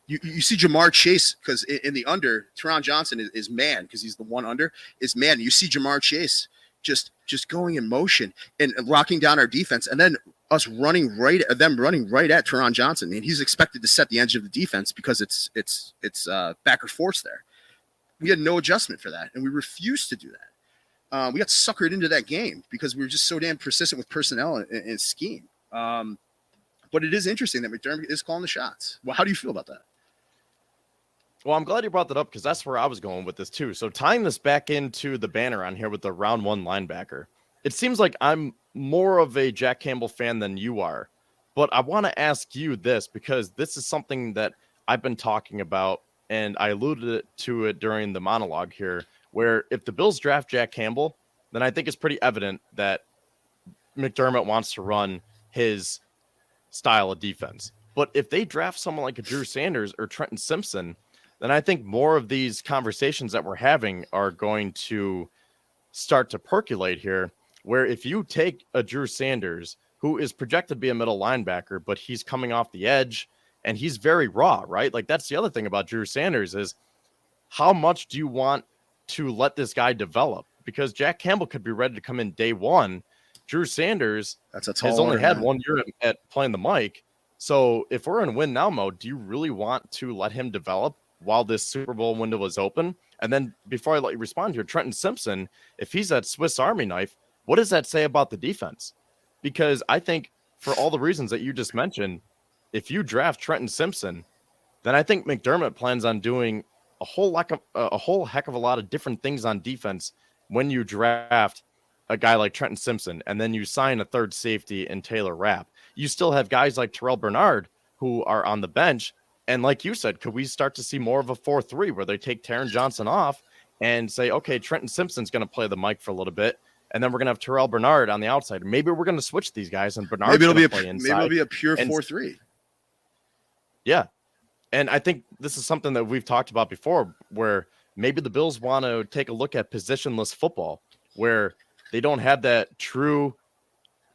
You see Jamar Chase because in the under, Teron Johnson is man because he's the one under is man. You see Jamar Chase just going in motion and locking down our defense, and then us running right at Teron Johnson, and he's expected to set the edge of the defense because it's backer force there. We had no adjustment for that, and we refused to do that. We got suckered into that game because we were just so damn persistent with personnel and scheme. But it is interesting that McDermott is calling the shots. Well, how do you feel about that? Well, I'm glad you brought that up because that's where I was going with this too. So tying this back into the banner on here with the round 1 linebacker, it seems like I'm more of a Jack Campbell fan than you are. But I want to ask you this because this is something that I've been talking about, and I alluded to it during the monologue here, where if the Bills draft Jack Campbell, then I think it's pretty evident that McDermott wants to run his style of defense. But if they draft someone like a Drew Sanders or Trenton Simpson, then I think more of these conversations that we're having are going to start to percolate here, where if you take a Drew Sanders, who is projected to be a middle linebacker, but he's coming off the edge and he's very raw, right? Like that's the other thing about Drew Sanders is how much do you want to let this guy develop? Because Jack Campbell could be ready to come in day one. Drew Sanders has only had 1 year at playing the mic. So if we're in win now mode, do you really want to let him develop while this Super Bowl window is open? And then before I let you respond here, Trenton Simpson, if he's that Swiss Army knife, what does that say about the defense? Because I think for all the reasons that you just mentioned, if you draft Trenton Simpson, then I think McDermott plans on doing a whole heck of a lot of different things on defense when you draft a guy like Trenton Simpson, and then you sign a third safety in Taylor Rapp. You still have guys like Terrell Bernard who are on the bench. And like you said, could we start to see more of a 4-3 where they take Taron Johnson off and say, okay, Trenton Simpson's going to play the mic for a little bit, and then we're going to have Terrell Bernard on the outside. Maybe we're going to switch these guys, and Bernard's going to play inside. Maybe it'll be a pure 4-3. Yeah. And I think this is something that we've talked about before, where maybe the Bills want to take a look at positionless football, where they don't have that true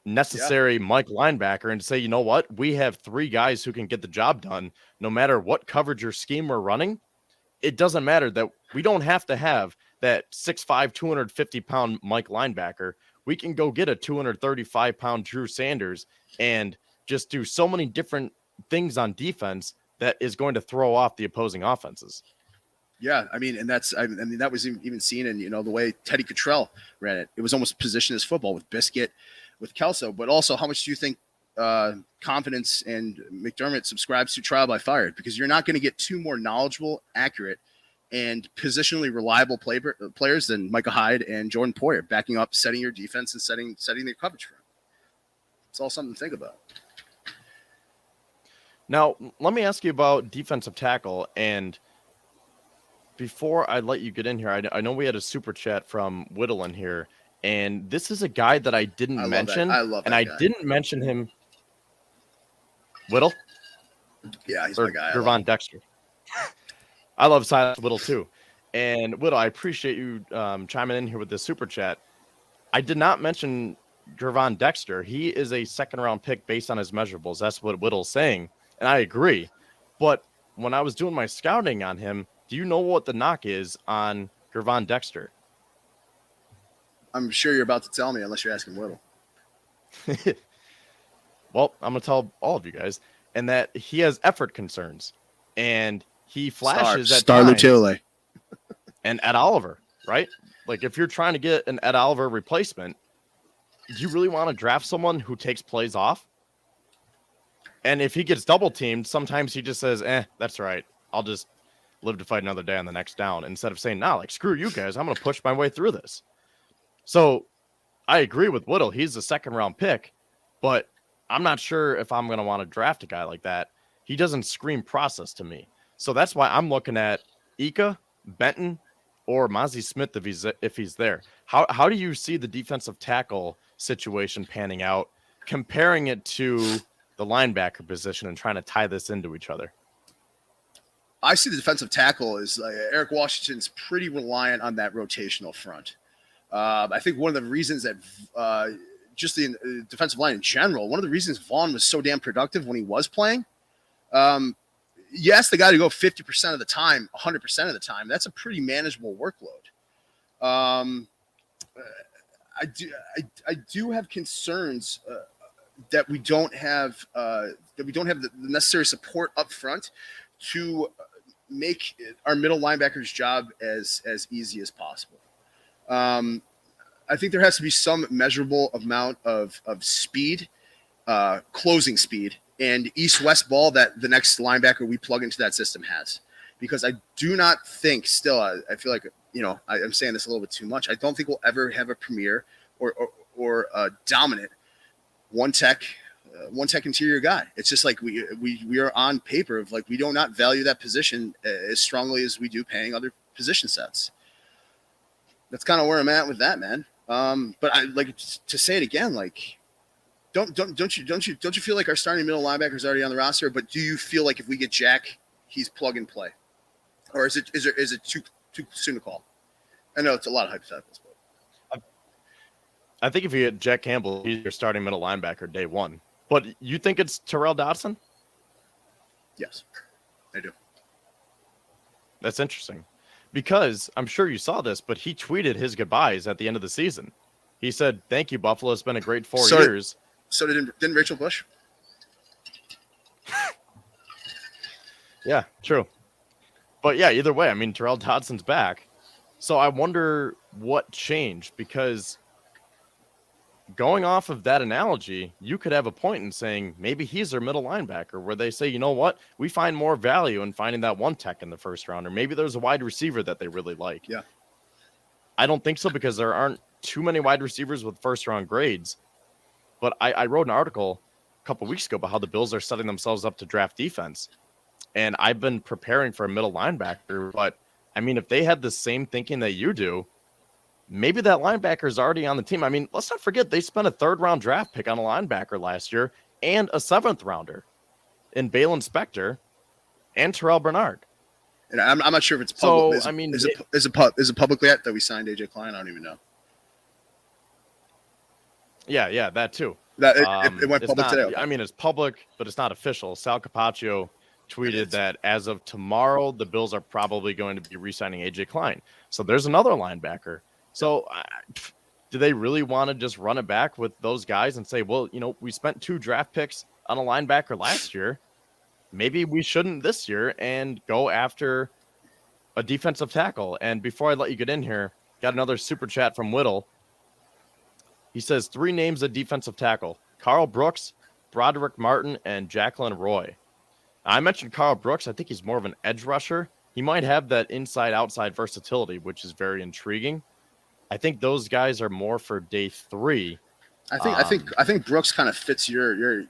necessary Mike linebacker and say, you know what, we have 3 guys who can get the job done no matter what coverage or scheme we're running. It doesn't matter that we don't have to have that 6'5", 250-pound Mike linebacker. We can go get a 235-pound Drew Sanders and just do so many different things on defense that is going to throw off the opposing offenses. Yeah, I mean, and that was even seen in, the way Teddy Cottrell ran it. It was almost position as football with Biscuit, with Kelso. But also, how much do you think Confidence and McDermott subscribes to trial by fire? Because you're not going to get 2 more knowledgeable, accurate, and positionally reliable players than Micah Hyde and Jordan Poyer, backing up, setting your defense and setting their coverage for him. It's all something to think about. Now, let me ask you about defensive tackle. And before I let you get in here, I know we had a super chat from Whittle in here. And this is a guy that I didn't mention. I love that and I guy. didn't mention him. Whittle? Yeah, he's my guy. Gervon Dexter. I love Silas Whittle too. And Whittle, I appreciate you chiming in here with this super chat. I did not mention Gervon Dexter. He is a 2nd-round pick based on his measurables. That's what Whittle's saying. And I agree. But when I was doing my scouting on him, do you know what the knock is on Gervon Dexter? I'm sure you're about to tell me, unless you're asking Whittle. Well, I'm going to tell all of you guys. And that he has effort concerns. And he flashes at Star times. Lutule. And Ed Oliver, right? Like, if you're trying to get an Ed Oliver replacement, do you really want to draft someone who takes plays off? And if he gets double teamed, sometimes he just says, that's right. I'll just live to fight another day on the next down. Instead of saying, nah, like, screw you guys. I'm going to push my way through this. So I agree with Whittle. He's a 2nd-round pick, but I'm not sure if I'm going to want to draft a guy like that. He doesn't scream process to me. So that's why I'm looking at Ika, Benton, or Mozzie Smith if he's there. How do you see the defensive tackle situation panning out, comparing it to the linebacker position and trying to tie this into each other? I see the defensive tackle is Eric Washington's pretty reliant on that rotational front. I think one of the reasons that just the defensive line in general, one of the reasons Vaughn was so damn productive when he was playing, you ask the guy to go 50% of the time, 100% of the time. That's a pretty manageable workload. I do have concerns that we don't have the necessary support up front to make our middle linebackers' job as easy as possible. I think there has to be some measurable amount of speed, closing speed, and east-west ball that the next linebacker we plug into that system has. Because I do not think still, I feel like, I'm saying this a little bit too much. I don't think we'll ever have a premier or a dominant one tech interior guy. It's just like we are on paper of like, we do not value that position as strongly as we do paying other position sets. That's kind of where I'm at with that, man. But I like to say it again, like, don't you feel like our starting middle linebacker is already on the roster? But do you feel like if we get Jack, he's plug and play, or is it too soon to call? I know it's a lot of hypotheticals, but I think if you get Jack Campbell, he's your starting middle linebacker day one. But you think it's Terrell Dodson? Yes, I do. That's interesting. Because I'm sure you saw this, but he tweeted his goodbyes at the end of the season. He said, "Thank you, Buffalo. It's been a great 4 years." So didn't Rachel Bush? Yeah, true. But yeah, either way, I mean, Terrell Dodson's back. So I wonder what changed, because going off of that analogy, you could have a point in saying maybe he's their middle linebacker, where they say, you know what, we find more value in finding that one tech in the first round, or maybe there's a wide receiver that they really like. Yeah. I don't think so, because there aren't too many wide receivers with first round grades. But I wrote an article a couple weeks ago about how the Bills are setting themselves up to draft defense. And I've been preparing for a middle linebacker, but I mean, if they had the same thinking that you do, maybe that linebacker is already on the team. I mean, let's not forget they spent a 3rd-round draft pick on a linebacker last year and a 7th-rounder in Balin Spector and Terrell Bernard. And I'm not sure if it's public. So, I mean, is it public yet that we signed AJ Klein? I don't even know. Yeah, that too. That it went It's public not, today. Okay. I mean, it's public, but it's not official. Sal Capaccio tweeted that as of tomorrow, the Bills are probably going to be re-signing AJ Klein. So there's another linebacker. So do they really want to just run it back with those guys and say, well, we spent 2 draft picks on a linebacker last year. Maybe we shouldn't this year and go after a defensive tackle. And before I let you get in here, got another super chat from Whittle. He says 3 names of defensive tackle: Carl Brooks, Broderick Martin, and Jacqueline Roy. I mentioned Carl Brooks. I think he's more of an edge rusher. He might have that inside-outside versatility, which is very intriguing. I think those guys are more for day 3. I think Brooks kind of fits your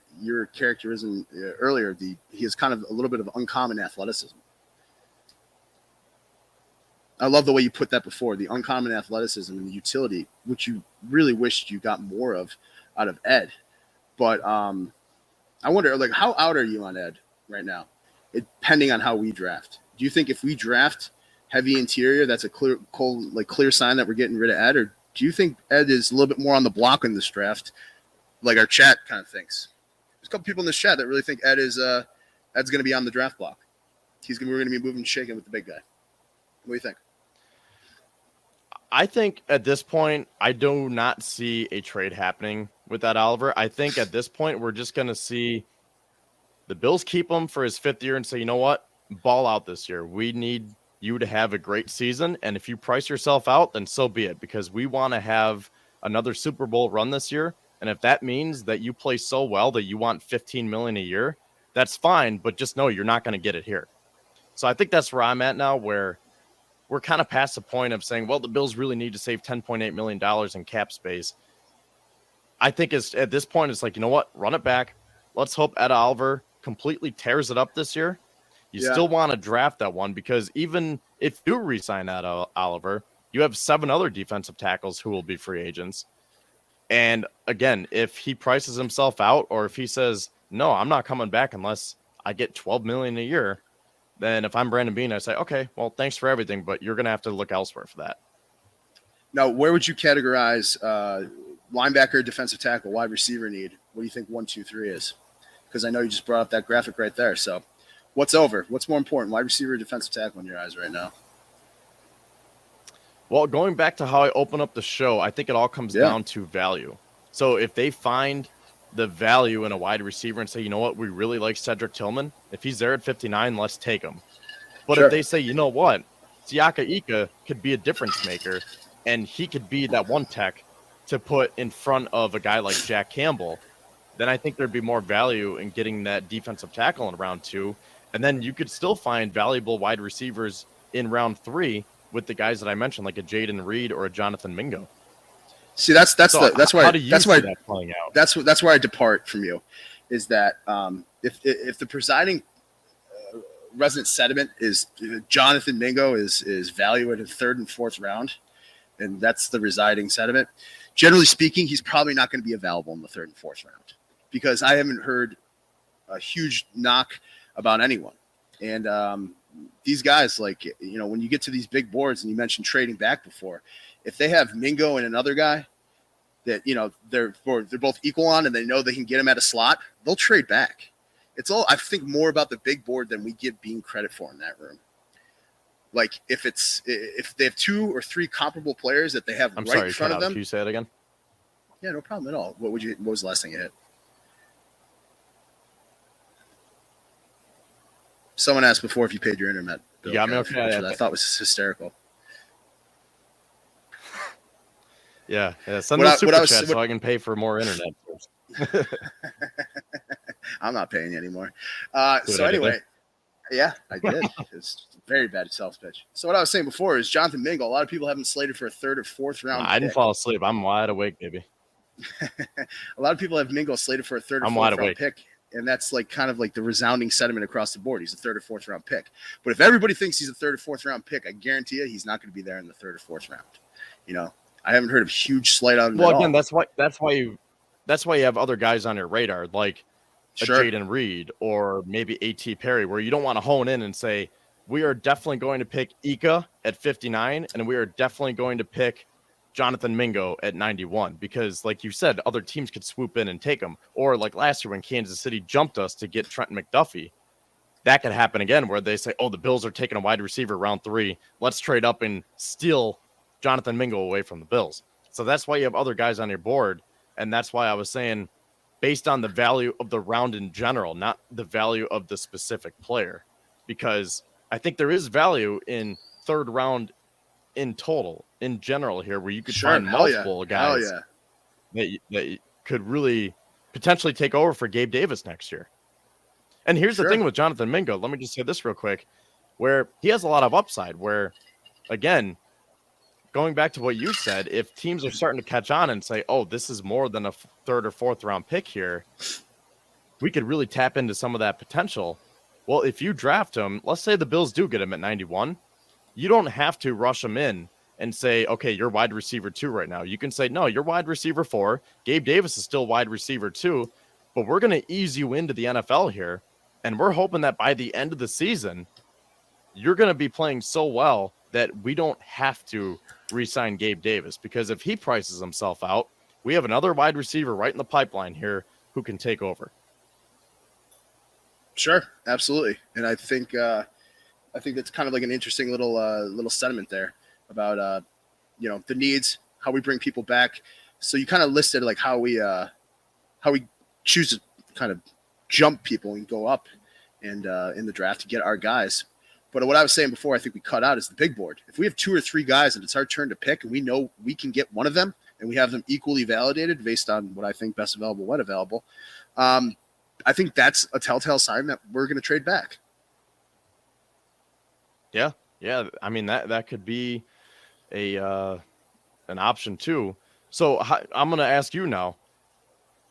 characterism earlier. He has kind of a little bit of uncommon athleticism. I love the way you put that before, the uncommon athleticism and the utility, which you really wished you got more of out of Ed. But I wonder, like, how out are you on Ed right now, depending on how we draft? Do you think if we draft heavy interior, that's a clear sign that we're getting rid of Ed? Or do you think Ed is a little bit more on the block in this draft, like our chat kind of thinks? There's a couple people in this chat that really think Ed's going to be on the draft block. We're going to be moving and shaking with the big guy. What do you think? I think at this point, I do not see a trade happening with that Oliver. I think at this point, we're just going to see the Bills keep him for his 5th year and say, you know what, ball out this year. We need you to have a great season. And if you price yourself out, then so be it, because we want to have another Super Bowl run this year. And if that means that you play so well that you want $15 million a year, that's fine. But just know you're not going to get it here. So I think that's where I'm at now, where we're kind of past the point of saying, well, the Bills really need to save $10.8 million in cap space. I think at this point, it's like, you know what? Run it back. Let's hope Ed Oliver completely tears it up this year. You still want to draft that one, because even if you re-sign Ed Oliver, you have 7 other defensive tackles who will be free agents. And again, if he prices himself out, or if he says, no, I'm not coming back unless I get $12 million a year, then if I'm Brandon Beane, I say, okay, well, thanks for everything, but you're going to have to look elsewhere for that. Now, where would you categorize linebacker, defensive tackle, wide receiver need? What do you think 1, 2, 3 is? Because I know you just brought up that graphic right there. So what's over? What's more important, wide receiver or defensive tackle in your eyes right now? Well, going back to how I open up the show, I think it all comes down to value. So if they find the value in a wide receiver and say, you know what, we really like Cedric Tillman, if he's there at 59, let's take him. But if they say, you know what, Siaka Ika could be a difference maker, and he could be that one tech to put in front of a guy like Jack Campbell, then I think there'd be more value in getting that defensive tackle in round 2. And then you could still find valuable wide receivers in round 3 with the guys that I mentioned, like a Jaden Reed or a Jonathan Mingo. See, that's where that playing out? That's where I depart from you, is that if the presiding resident sentiment is Jonathan Mingo is valued in 3rd and 4th round, and that's the residing sentiment, generally speaking, he's probably not going to be available in the 3rd and 4th round, because I haven't heard a huge knock about anyone. And these guys, like, when you get to these big boards, and you mentioned trading back before, if they have Mingo and another guy that, they're both equal on, and they know they can get him at a slot, they'll trade back. It's all, I think, more about the big board than we give Bean credit for in that room. Like, if they have 2 or 3 comparable players that they have in front of them. Can you say it again? Yeah, no problem at all. What was the last thing you hit? Someone asked before if you paid your internet bill. Yeah, I mean, okay. Which I thought was hysterical. Yeah. Send me a super chat so I can pay for more internet. I'm not paying you anymore. So anyway, yeah, I did. It's very bad sales pitch. So what I was saying before is Jonathan Mingo. A lot of people have him slated for a 3rd or 4th round. I didn't fall asleep. I'm wide awake, baby. A lot of people have Mingo slated for a 3rd or 4th round pick. And that's like kind of like the resounding sentiment across the board. He's a 3rd or 4th round pick. But if everybody thinks he's a 3rd or 4th round pick, I guarantee you he's not going to be there in the 3rd or 4th round. I haven't heard of huge slight on him. Well, again, that's why you have other guys on your radar, like a Jaden Reed or maybe A.T. Perry, where you don't want to hone in and say, we are definitely going to pick Ika at 59, and we are definitely going to pick Jonathan Mingo at 91 because, like you said, other teams could swoop in and take him. Or like last year when Kansas City jumped us to get Trenton McDuffie, that could happen again where they say, oh, the Bills are taking a wide receiver round 3. Let's trade up and steal Jonathan Mingo away from the Bills. So that's why you have other guys on your board. And that's why I was saying based on the value of the round in general, not the value of the specific player, because I think there is value in third round in total, in general here, where you could find multiple guys that could really potentially take over for Gabe Davis next year. And here's the thing with Jonathan Mingo. Let me just say this real quick, where he has a lot of upside, where, again, going back to what you said, if teams are starting to catch on and say, oh, this is more than a third or fourth round pick here, we could really tap into some of that potential. Well, if you draft him, let's say the Bills do get him at 91, you don't have to rush him in and say, okay, you're wide receiver 2 right now. You can say, no, you're wide receiver 4. Gabe Davis is still wide receiver 2, but we're going to ease you into the NFL here. And we're hoping that by the end of the season, you're going to be playing so well that we don't have to re-sign Gabe Davis, because if he prices himself out, we have another wide receiver right in the pipeline here who can take over. Sure, absolutely. And I think that's kind of like an interesting little sentiment there about the needs, how we bring people back. So you kind of listed like how we choose to kind of jump people and go up and in the draft to get our guys. But what I was saying before, I think we cut out is the big board. If we have 2 or 3 guys and it's our turn to pick and we know we can get one of them and we have them equally validated based on what I think best available, when available, I think that's a telltale sign that we're going to trade back. Yeah. I mean, that could be an option too. So I'm going to ask you now,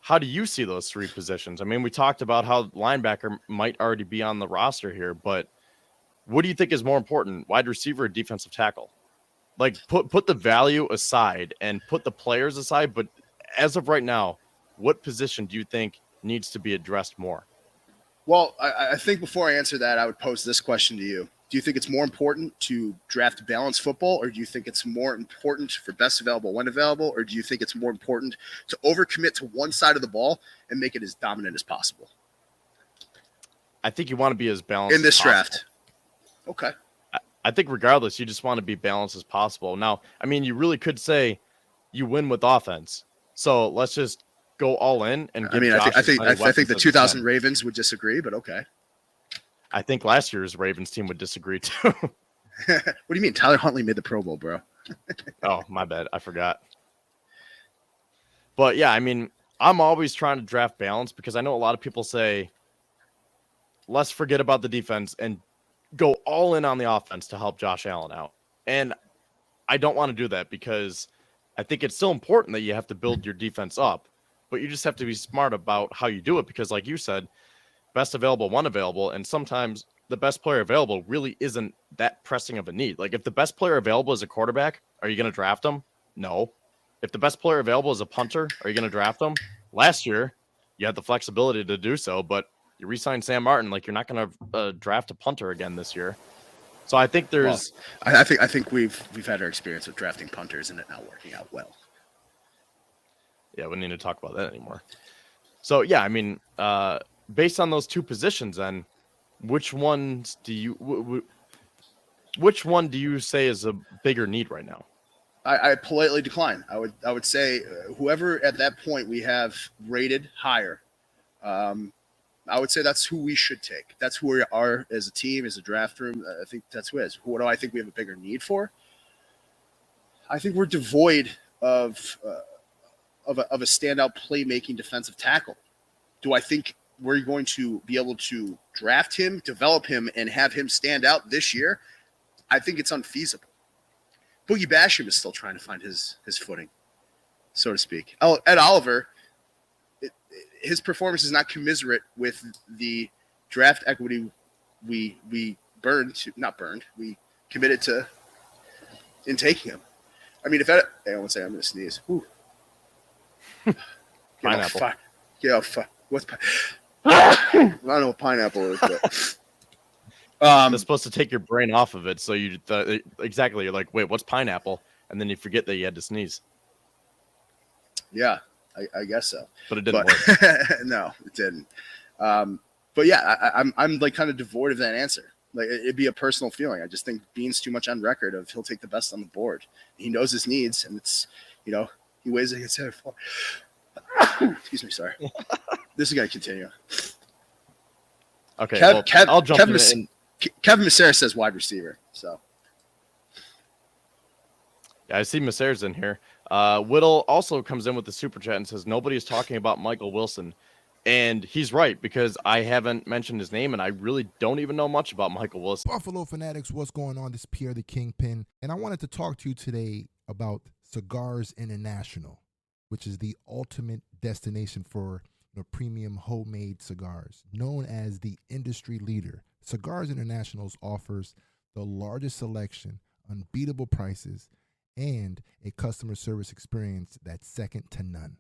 how do you see those 3 positions? I mean, we talked about how linebacker might already be on the roster here, but what do you think is more important, wide receiver or defensive tackle? Like put the value aside and put the players aside, but as of right now, what position do you think needs to be addressed more? Well, I think before I answer that, I would pose this question to you. Do you think it's more important to draft balanced football, or do you think it's more important for best available when available, or do you think it's more important to overcommit to one side of the ball and make it as dominant as possible? I think you want to be as balanced in this as possible. draft. Okay. I think regardless, you just want to be balanced as possible. Now, I mean, you really could say you win with offense. So let's just go all in and give I think the 2000 Ravens would disagree, but okay. I think last year's Ravens team would disagree too. What do you mean? Tyler Huntley made the Pro Bowl, bro. Oh, my bad. I forgot. But yeah, I mean, I'm always trying to draft balance because I know a lot of people say, let's forget about the defense and go all in on the offense to help Josh Allen out. And I don't want to do that because I think it's still important that you have to build your defense up, but you just have to be smart about how you do it because, like you said, best available, one available, and sometimes the best player available really isn't that pressing of a need. Like if the best player available is a quarterback, are you going to draft him? No. If the best player available is a punter, are you going to draft him? Last year, you had the flexibility to do so, but you re-signed Sam Martin. Like you're not going to draft a punter again this year. So I think there's. Well, I think we've had our experience with drafting punters and it not working out well. Yeah, we don't need to talk about that anymore. So yeah, I mean, based on those 2 positions, then which one do you say is a bigger need right now? I politely decline. I would say whoever at that point we have rated higher. I would say that's who we should take. That's who we are as a team, as a draft room. I think that's who it is. What do I think we have a bigger need for? I think we're devoid of a standout playmaking defensive tackle. Do I think we're going to be able to draft him, develop him, and have him stand out this year? I think it's unfeasible. Boogie Basham is still trying to find his footing, so to speak. Ed Oliver, his performance is not commensurate with the draft equity we committed to in taking him. I mean, I won't say I'm going to sneeze. Whew. Pineapple. What's I don't know what pineapple is, but it's supposed to take your brain off of it. So you exactly, you're like, wait, what's pineapple? and then you forget that you had to sneeze. Yeah, I guess so. But it didn't work. No, it didn't. But yeah, I'm like kind of devoid of that answer. Like it'd be a personal feeling. I just think Bean's too much on record of he'll take the best on the board. He knows his needs, and it's, you know, he weighs like his head. Excuse me, sorry. This is gonna continue. Okay, I'll jump in. Kevin Massera says wide receiver. So yeah, I see Masser's in here. Whittle also comes in with the super chat and says nobody's talking about Michael Wilson. And he's right, because I haven't mentioned his name, and I really don't even know much about Michael Wilson. Buffalo Fanatics, what's going on? This is Pierre the Kingpin, and I wanted to talk to you today about Cigars International, which is the ultimate destination for premium homemade cigars. Known as the industry leader, Cigars International offers the largest selection, unbeatable prices, and a customer service experience that's second to none.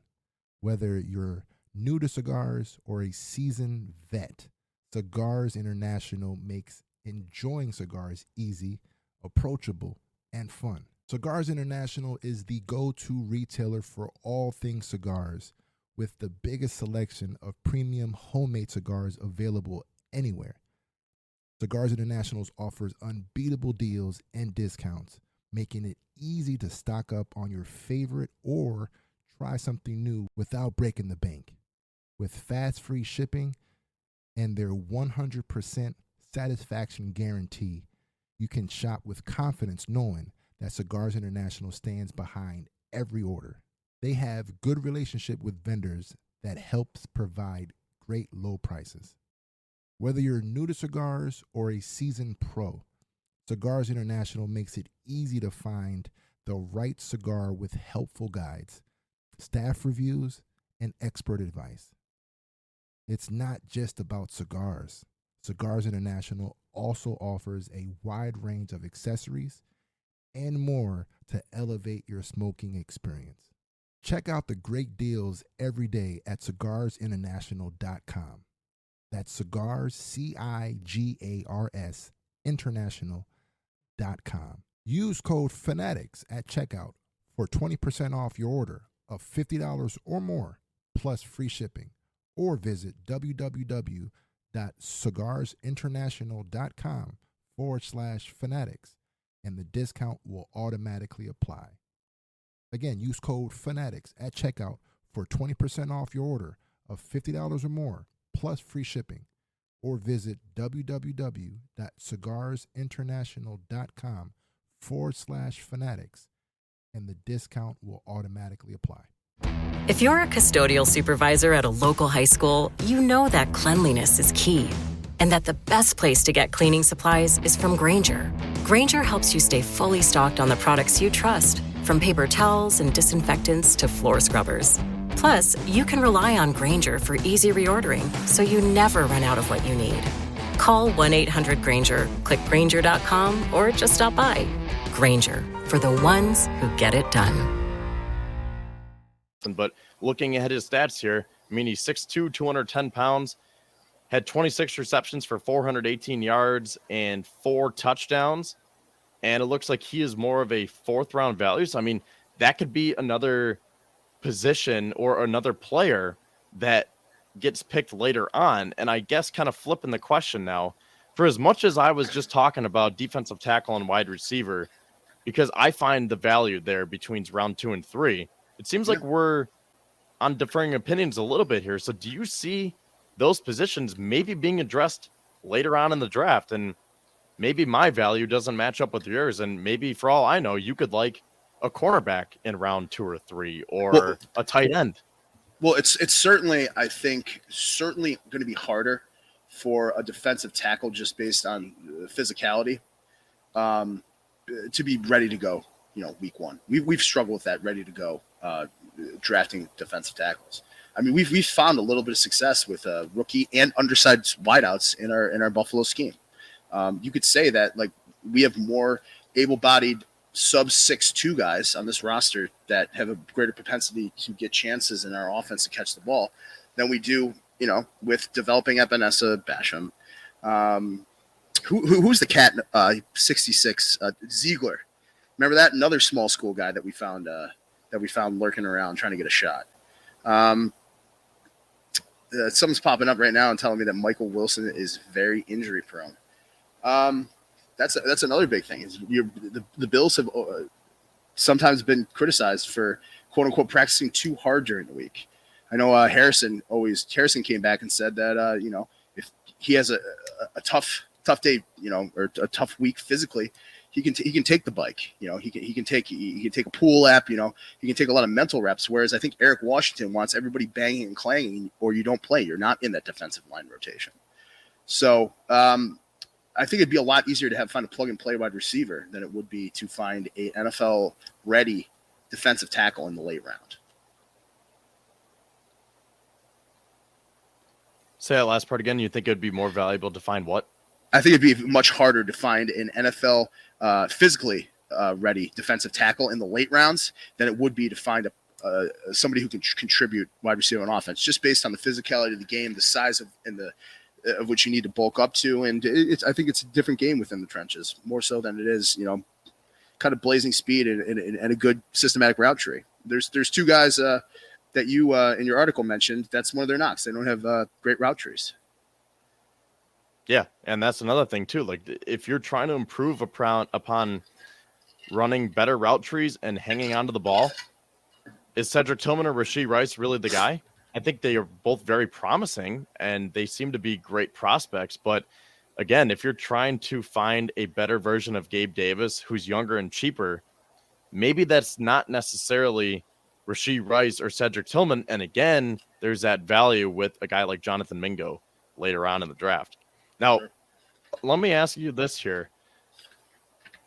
Whether you're new to cigars or a seasoned vet, Cigars International makes enjoying cigars easy, approachable, and fun. Cigars International is the go-to retailer for all things cigars, with the biggest selection of premium homemade cigars available anywhere. Cigars International offers unbeatable deals and discounts, making it easy to stock up on your favorite or try something new without breaking the bank. With fast free shipping and their 100% satisfaction guarantee, you can shop with confidence knowing that Cigars International stands behind every order. They have good relationship with vendors that helps provide great low prices. Whether you're new to cigars or a seasoned pro, Cigars International makes it easy to find the right cigar with helpful guides, staff reviews, and expert advice. It's not just about cigars. Cigars International also offers a wide range of accessories and more to elevate your smoking experience. Check out the great deals every day at cigarsinternational.com. That's cigars, CIGARS, international.com. Use code FANATICS at checkout for 20% off your order of $50 or more, plus free shipping. Or visit www.cigarsinternational.com/fanatics, and the discount will automatically apply. Again, use code FANATICS at checkout for 20% off your order of $50 or more, plus free shipping. Or visit www.cigarsinternational.com/fanatics, and the discount will automatically apply. If you're a custodial supervisor at a local high school, you know that cleanliness is key, and that the best place to get cleaning supplies is from Grainger. Grainger helps you stay fully stocked on the products you trust, from paper towels and disinfectants to floor scrubbers. Plus, you can rely on Grainger for easy reordering, so you never run out of what you need. Call 1-800-GRAINGER, click Grainger.com, or just stop by. Grainger, for the ones who get it done. But looking at his stats here, I mean, he's 6'2", 210 pounds, had 26 receptions for 418 yards and 4 touchdowns. And it looks like he is more of a fourth-round value. So, I mean, that could be another position or another player that gets picked later on. And I guess kind of flipping the question now, for as much as I was just talking about defensive tackle and wide receiver, because I find the value there between round 2 and 3, it seems like we're on differing opinions a little bit here. So do you see those positions maybe being addressed later on in the draft? And maybe my value doesn't match up with yours. And maybe for all I know, you could like a cornerback in round 2 or 3 or a tight end. Well, it's certainly, I think, certainly going to be harder for a defensive tackle just based on physicality to be ready to go, week 1. We've struggled with that ready to go drafting defensive tackles. I mean, we've found a little bit of success with rookie and undersized wideouts in our Buffalo scheme. You could say that like we have more able-bodied sub 6'2" guys on this roster that have a greater propensity to get chances in our offense to catch the ball than we do, with developing Ebenezer Basham. Who's the cat? 66 Ziegler. Remember that? Another small school guy that we found lurking around trying to get a shot. Something's popping up right now and telling me that Michael Wilson is very injury prone. That's another big thing. Is the Bills have sometimes been criticized for quote unquote practicing too hard during the week. I know Harrison came back and said that if he has a tough day, or a tough week physically, he can take the bike. He can take a pool lap. He can take a lot of mental reps. Whereas I think Eric Washington wants everybody banging and clanging, or you don't play. You're not in that defensive line rotation. So I think it'd be a lot easier to find a plug and play wide receiver than it would be to find a NFL ready defensive tackle in the late round. Say that last part again. You think it would be more valuable to find what? I think it'd be much harder to find an NFL physically ready defensive tackle in the late rounds than it would be to find somebody who can contribute wide receiver on offense, just based on the physicality of the game, the size of which you need to bulk up to, and I think it's a different game within the trenches, more so than it is kind of blazing speed and a good systematic route tree. There's two guys that you in your article mentioned. That's one of their knocks. They don't have great route trees. Yeah, and that's another thing too. Like if you're trying to improve upon running better route trees and hanging onto the ball, is Cedric Tillman or Rashee Rice really the guy? I think they are both very promising and they seem to be great prospects. But again, if you're trying to find a better version of Gabe Davis, who's younger and cheaper, maybe that's not necessarily Rashee Rice or Cedric Tillman. And again, there's that value with a guy like Jonathan Mingo later on in the draft. Now, let me ask you this here.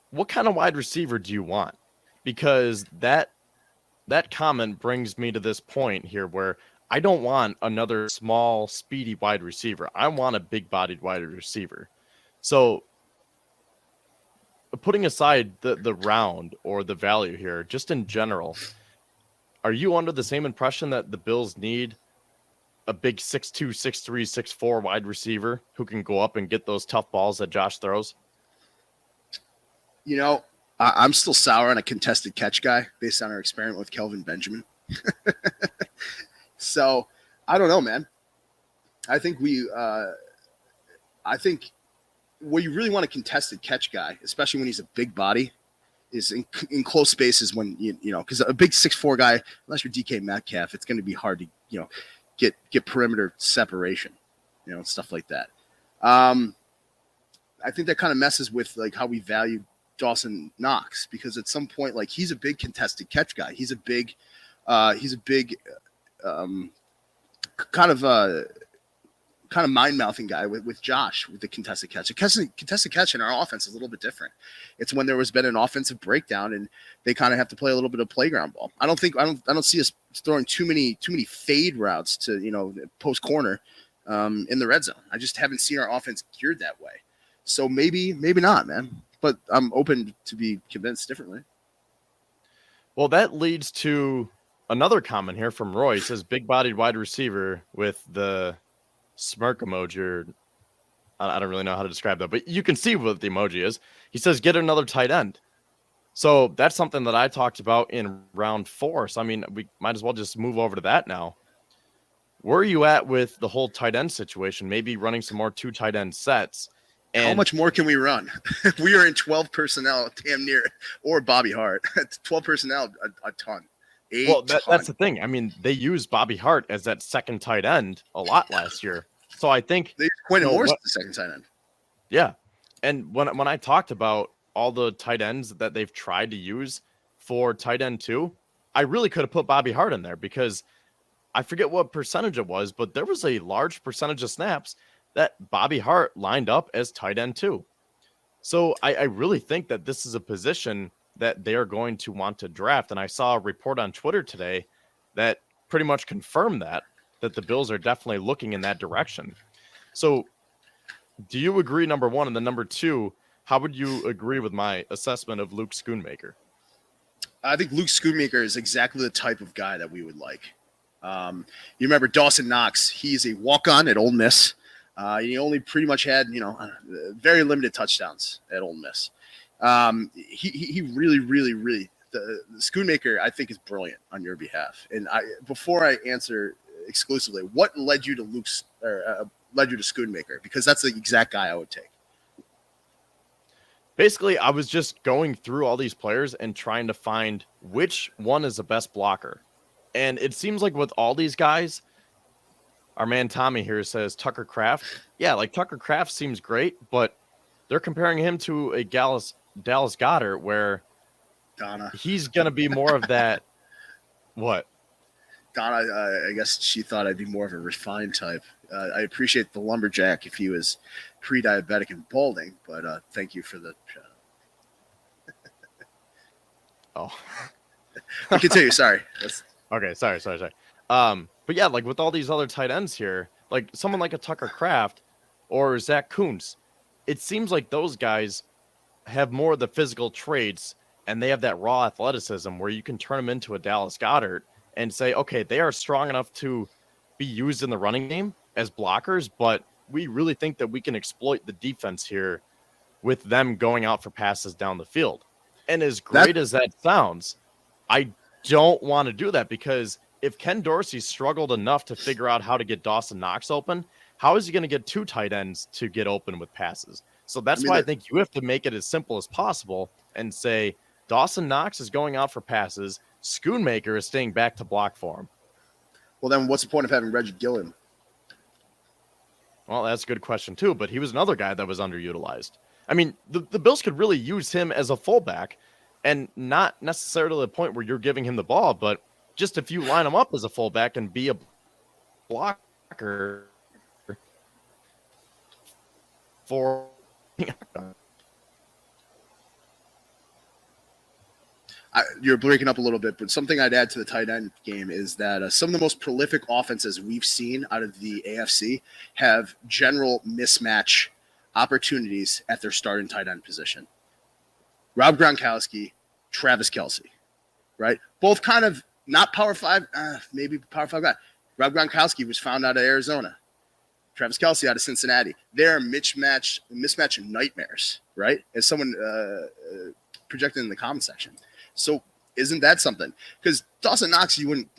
What kind of wide receiver do you want? Because that comment brings me to this point here where I don't want another small, speedy wide receiver. I want a big-bodied wide receiver. So putting aside the round or the value here, just in general, are you under the same impression that the Bills need a big 6'2", 6'3", 6'4" wide receiver who can go up and get those tough balls that Josh throws? I'm still sour on a contested catch guy based on our experiment with Kelvin Benjamin. So I don't know, man. I think where you really want a contested catch guy, especially when he's a big body, is in close spaces when because a big 6'4" guy, unless you're DK Metcalf, it's going to be hard to get perimeter separation, stuff like that. I think that kind of messes with like how we value Dawson Knox, because at some point, like, he's a big contested catch guy. He's a big kind of mind-mouthing guy with Josh with the contested catch. A contested catch in our offense is a little bit different. It's when there has been an offensive breakdown and they kind of have to play a little bit of playground ball. I don't see us throwing too many fade routes to post corner in the red zone. I just haven't seen our offense geared that way. So maybe not, man. But I'm open to be convinced differently. Well, that leads to another comment here from Roy. He says, big-bodied wide receiver with the smirk emoji. Or I don't really know how to describe that, but you can see what the emoji is. He says, get another tight end. So that's something that I talked about in round 4. So, I mean, we might as well just move over to that now. Where are you at with the whole tight end situation? Maybe running some more 2 tight end sets. And how much more can we run? We are in 12 personnel, damn near, or Bobby Hart. 12 personnel, a ton. That's the thing. I mean, they used Bobby Hart as that second tight end a lot last year. So I think they Quentin Morris the second tight end. Yeah, and when I talked about all the tight ends that they've tried to use for tight end 2, I really could have put Bobby Hart in there because I forget what percentage it was, but there was a large percentage of snaps that Bobby Hart lined up as tight end 2. So I really think that this is a position that they are going to want to draft. And I saw a report on Twitter today that pretty much confirmed that the Bills are definitely looking in that direction. So do you agree, number 1? And then number 2, how would you agree with my assessment of Luke Schoonmaker? I think Luke Schoonmaker is exactly the type of guy that we would like. You remember Dawson Knox. He's a walk-on at Ole Miss. He only pretty much had, very limited touchdowns at Ole Miss. He really, really, really. The Schoonmaker, I think, is brilliant on your behalf. And before I answer exclusively, what led you to led you to Schoonmaker? Because that's the exact guy I would take. Basically, I was just going through all these players and trying to find which one is the best blocker. And it seems like with all these guys, our man Tommy here says Tucker Kraft. Yeah, like Tucker Kraft seems great, but they're comparing him to a Dallas Goedert, where Donna. He's going to be more of that. What? Donna, I guess she thought I'd be more of a refined type. I appreciate the lumberjack if he was pre-diabetic and balding, but thank you for the shout out. Oh. Continue. Sorry. Okay. Sorry. But yeah, like with all these other tight ends here, like someone like a Tucker Kraft or Zach Kuntz, it seems like those guys have more of the physical traits and they have that raw athleticism where you can turn them into a Dallas Goedert and say, okay, they are strong enough to be used in the running game as blockers, but we really think that we can exploit the defense here with them going out for passes down the field. And as great as that sounds, I don't want to do that, because if Ken Dorsey struggled enough to figure out how to get Dawson Knox open, how is he going to get two tight ends to get open with passes? So that's why I think you have to make it as simple as possible and say Dawson Knox is going out for passes, Schoonmaker is staying back to block for him. Well, then what's the point of having Reggie Gillen? Well, that's a good question too, but he was another guy that was underutilized. I mean, the Bills could really use him as a fullback, and not necessarily the point where you're giving him the ball, but just if you line him up as a fullback and be a blocker for you're breaking up a little bit, but something I'd add to the tight end game is that some of the most prolific offenses we've seen out of the AFC have general mismatch opportunities at their starting tight end position. Rob Gronkowski, Travis Kelce, right? Both kind of not Power 5, maybe Power 5 guy. Rob Gronkowski was found out of Arizona. Travis Kelce out of Cincinnati. They're mismatch nightmares, right? As someone projected in the comment section. So isn't that something? Because Dawson Knox, you wouldn't,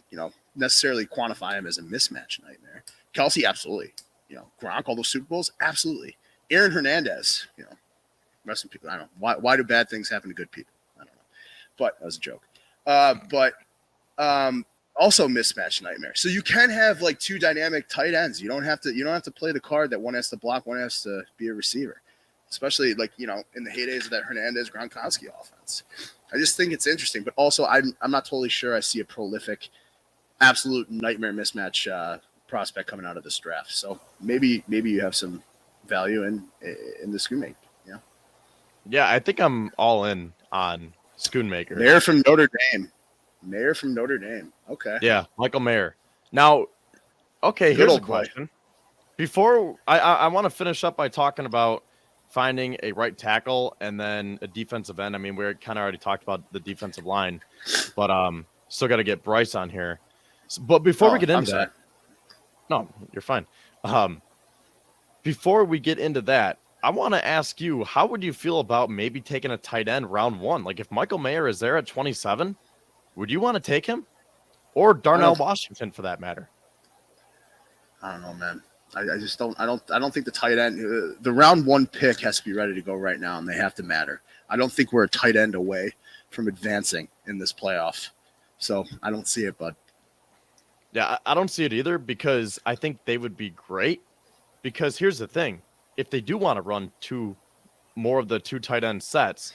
necessarily quantify him as a mismatch nightmare. Kelce, absolutely. Gronk, all those Super Bowls, absolutely. Aaron Hernandez, rest in peace. I don't know. Why do bad things happen to good people? I don't know. But that was a joke. Also mismatch nightmare. So you can have like two dynamic tight ends. You don't have to play the card that one has to block, one has to be a receiver. Especially in the heydays of that Hernandez Gronkowski offense. I just think it's interesting, but also I'm not totally sure I see a prolific, absolute nightmare mismatch prospect coming out of this draft. So maybe you have some value in the Schoonmaker. Yeah. Yeah, I think I'm all in on Schoonmaker. Mayor from Notre Dame. Okay. Yeah, Michael Mayer. Now, okay, here's a question. Before I want to finish up by talking about finding a right tackle and then a defensive end. I mean, we kind of already talked about the defensive line, but still got to get Bryce on here. But before we get into that, no, you're fine. Before we get into that, I want to ask you, how would you feel about maybe taking a tight end round one? Like if Michael Mayer is there at 27, would you want to take him? Or Darnell Washington for that matter? I don't know, man. I just don't. I don't think the tight end, the round one pick has to be ready to go right now, and they have to matter. I don't think we're a tight end away from advancing in this playoff, so I don't see it, bud. Yeah, I don't see it either, because I think they would be great. Because here's the thing: if they do want to run more of the two tight end sets,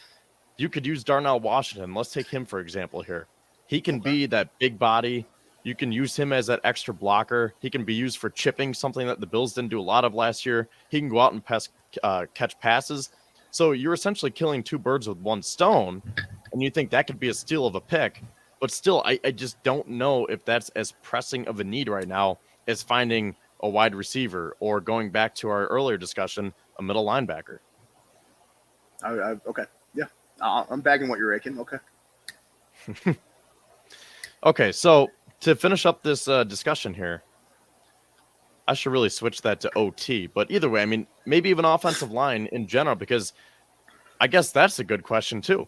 you could use Darnell Washington. Let's take him for example here. He can be that big body. You can use him as that extra blocker. He can be used for chipping, something that the Bills didn't do a lot of last year. He can go out and catch passes. So you're essentially killing two birds with one stone, and you think that could be a steal of a pick. But still, I just don't know if that's as pressing of a need right now as finding a wide receiver or, going back to our earlier discussion, a middle linebacker. Okay. Yeah. I'm bagging what you're raking. Okay. Okay, so to finish up this discussion here, I should really switch that to OT. But either way, I mean, maybe even offensive line in general, because I guess that's a good question too.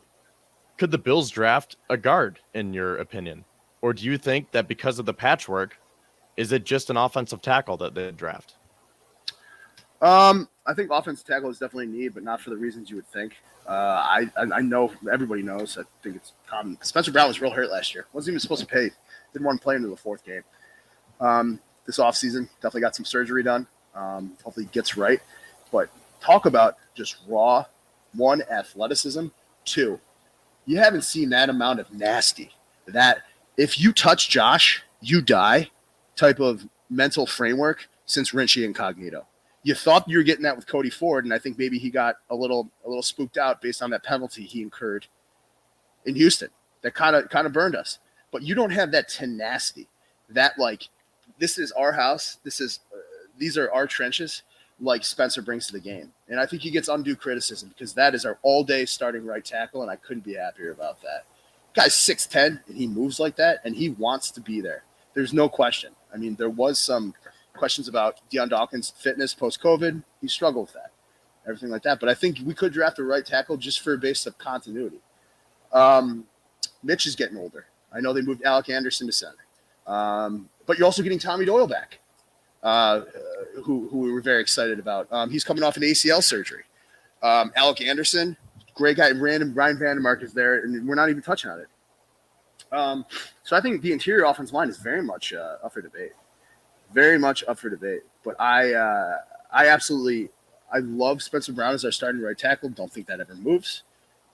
Could the Bills draft a guard, in your opinion? Or do you think that because of the patchwork, is it just an offensive tackle that they draft? I think offensive tackle is definitely a need, but not for the reasons you would think. I know everybody knows. I think it's common. Spencer Brown was real hurt last year. Wasn't even supposed to play. Didn't want to play into the fourth game. This offseason, definitely got some surgery done. Hopefully gets right. But talk about just raw, 1, athleticism, 2, you haven't seen that amount of nasty, that if you touch Josh, you die type of mental framework since Rinchi Incognito. You thought you were getting that with Cody Ford, and I think maybe he got a little spooked out based on that penalty he incurred in Houston. That kind of burned us. But you don't have that tenacity, that like, this is our house, these are our trenches, like Spencer brings to the game. And I think he gets undue criticism because that is our all-day starting right tackle, and I couldn't be happier about that. Guy's 6'10", and he moves like that, and he wants to be there. There's no question. I mean, there was some questions about Deion Dawkins' fitness post-COVID. He struggled with that, everything like that. But I think we could draft a right tackle just for a base of continuity. Mitch is getting older. I know they moved Alec Anderson to center. But you're also getting Tommy Doyle back, who we were very excited about. He's coming off an ACL surgery. Alec Anderson, great guy. Ryan Vandermark is there, and we're not even touching on it. So I think the interior offensive line is very much up for debate. Very much up for debate. But I love Spencer Brown as our starting right tackle. Don't think that ever moves.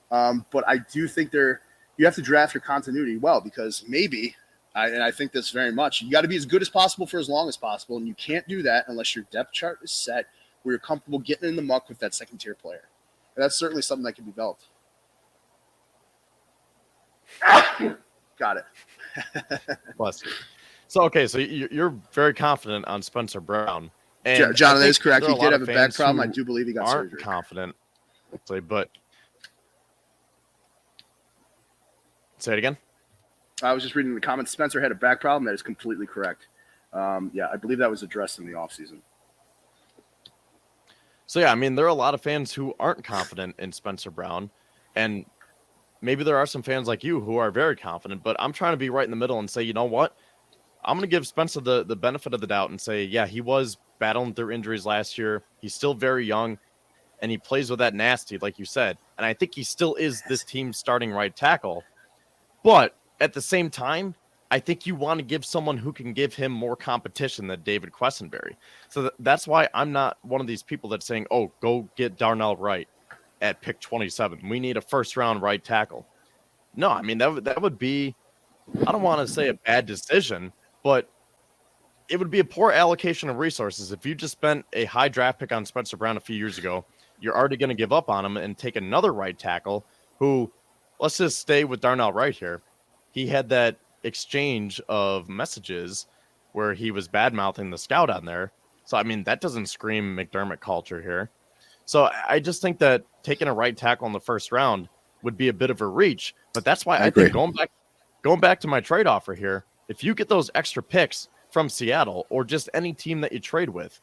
But I do think you have to draft your continuity well, because maybe, and I think this very much, you got to be as good as possible for as long as possible, and you can't do that unless your depth chart is set where you're comfortable getting in the muck with that second-tier player. And that's certainly something that can be developed. Got it. Bless you. So, okay, so you're very confident on Spencer Brown. And John, that is correct. He did have a back problem. I do believe he got surgery. Aren't confident, but say it again. I was just reading the comments. Spencer had a back problem. That is completely correct. I believe that was addressed in the offseason. So, yeah, I mean, there are a lot of fans who aren't confident in Spencer Brown, and maybe there are some fans like you who are very confident, but I'm trying to be right in the middle and say, you know what? I'm going to give Spencer the benefit of the doubt and say, yeah, he was battling through injuries last year. He's still very young, and he plays with that nasty, like you said. And I think he still is this team's starting right tackle. But at the same time, I think you want to give someone who can give him more competition than David Quessenberry. So that's why I'm not one of these people that's saying, oh, go get Darnell Wright at pick 27. We need a first-round right tackle. No, I mean, that would be, I don't want to say a bad decision, but it would be a poor allocation of resources. If you just spent a high draft pick on Spencer Brown a few years ago, you're already going to give up on him and take another right tackle who, let's just stay with Darnell Wright here. He had that exchange of messages where he was bad-mouthing the scout on there. So, I mean, that doesn't scream McDermott culture here. So I just think that taking a right tackle in the first round would be a bit of a reach. But that's why I think going back to my trade offer here, if you get those extra picks from Seattle or just any team that you trade with,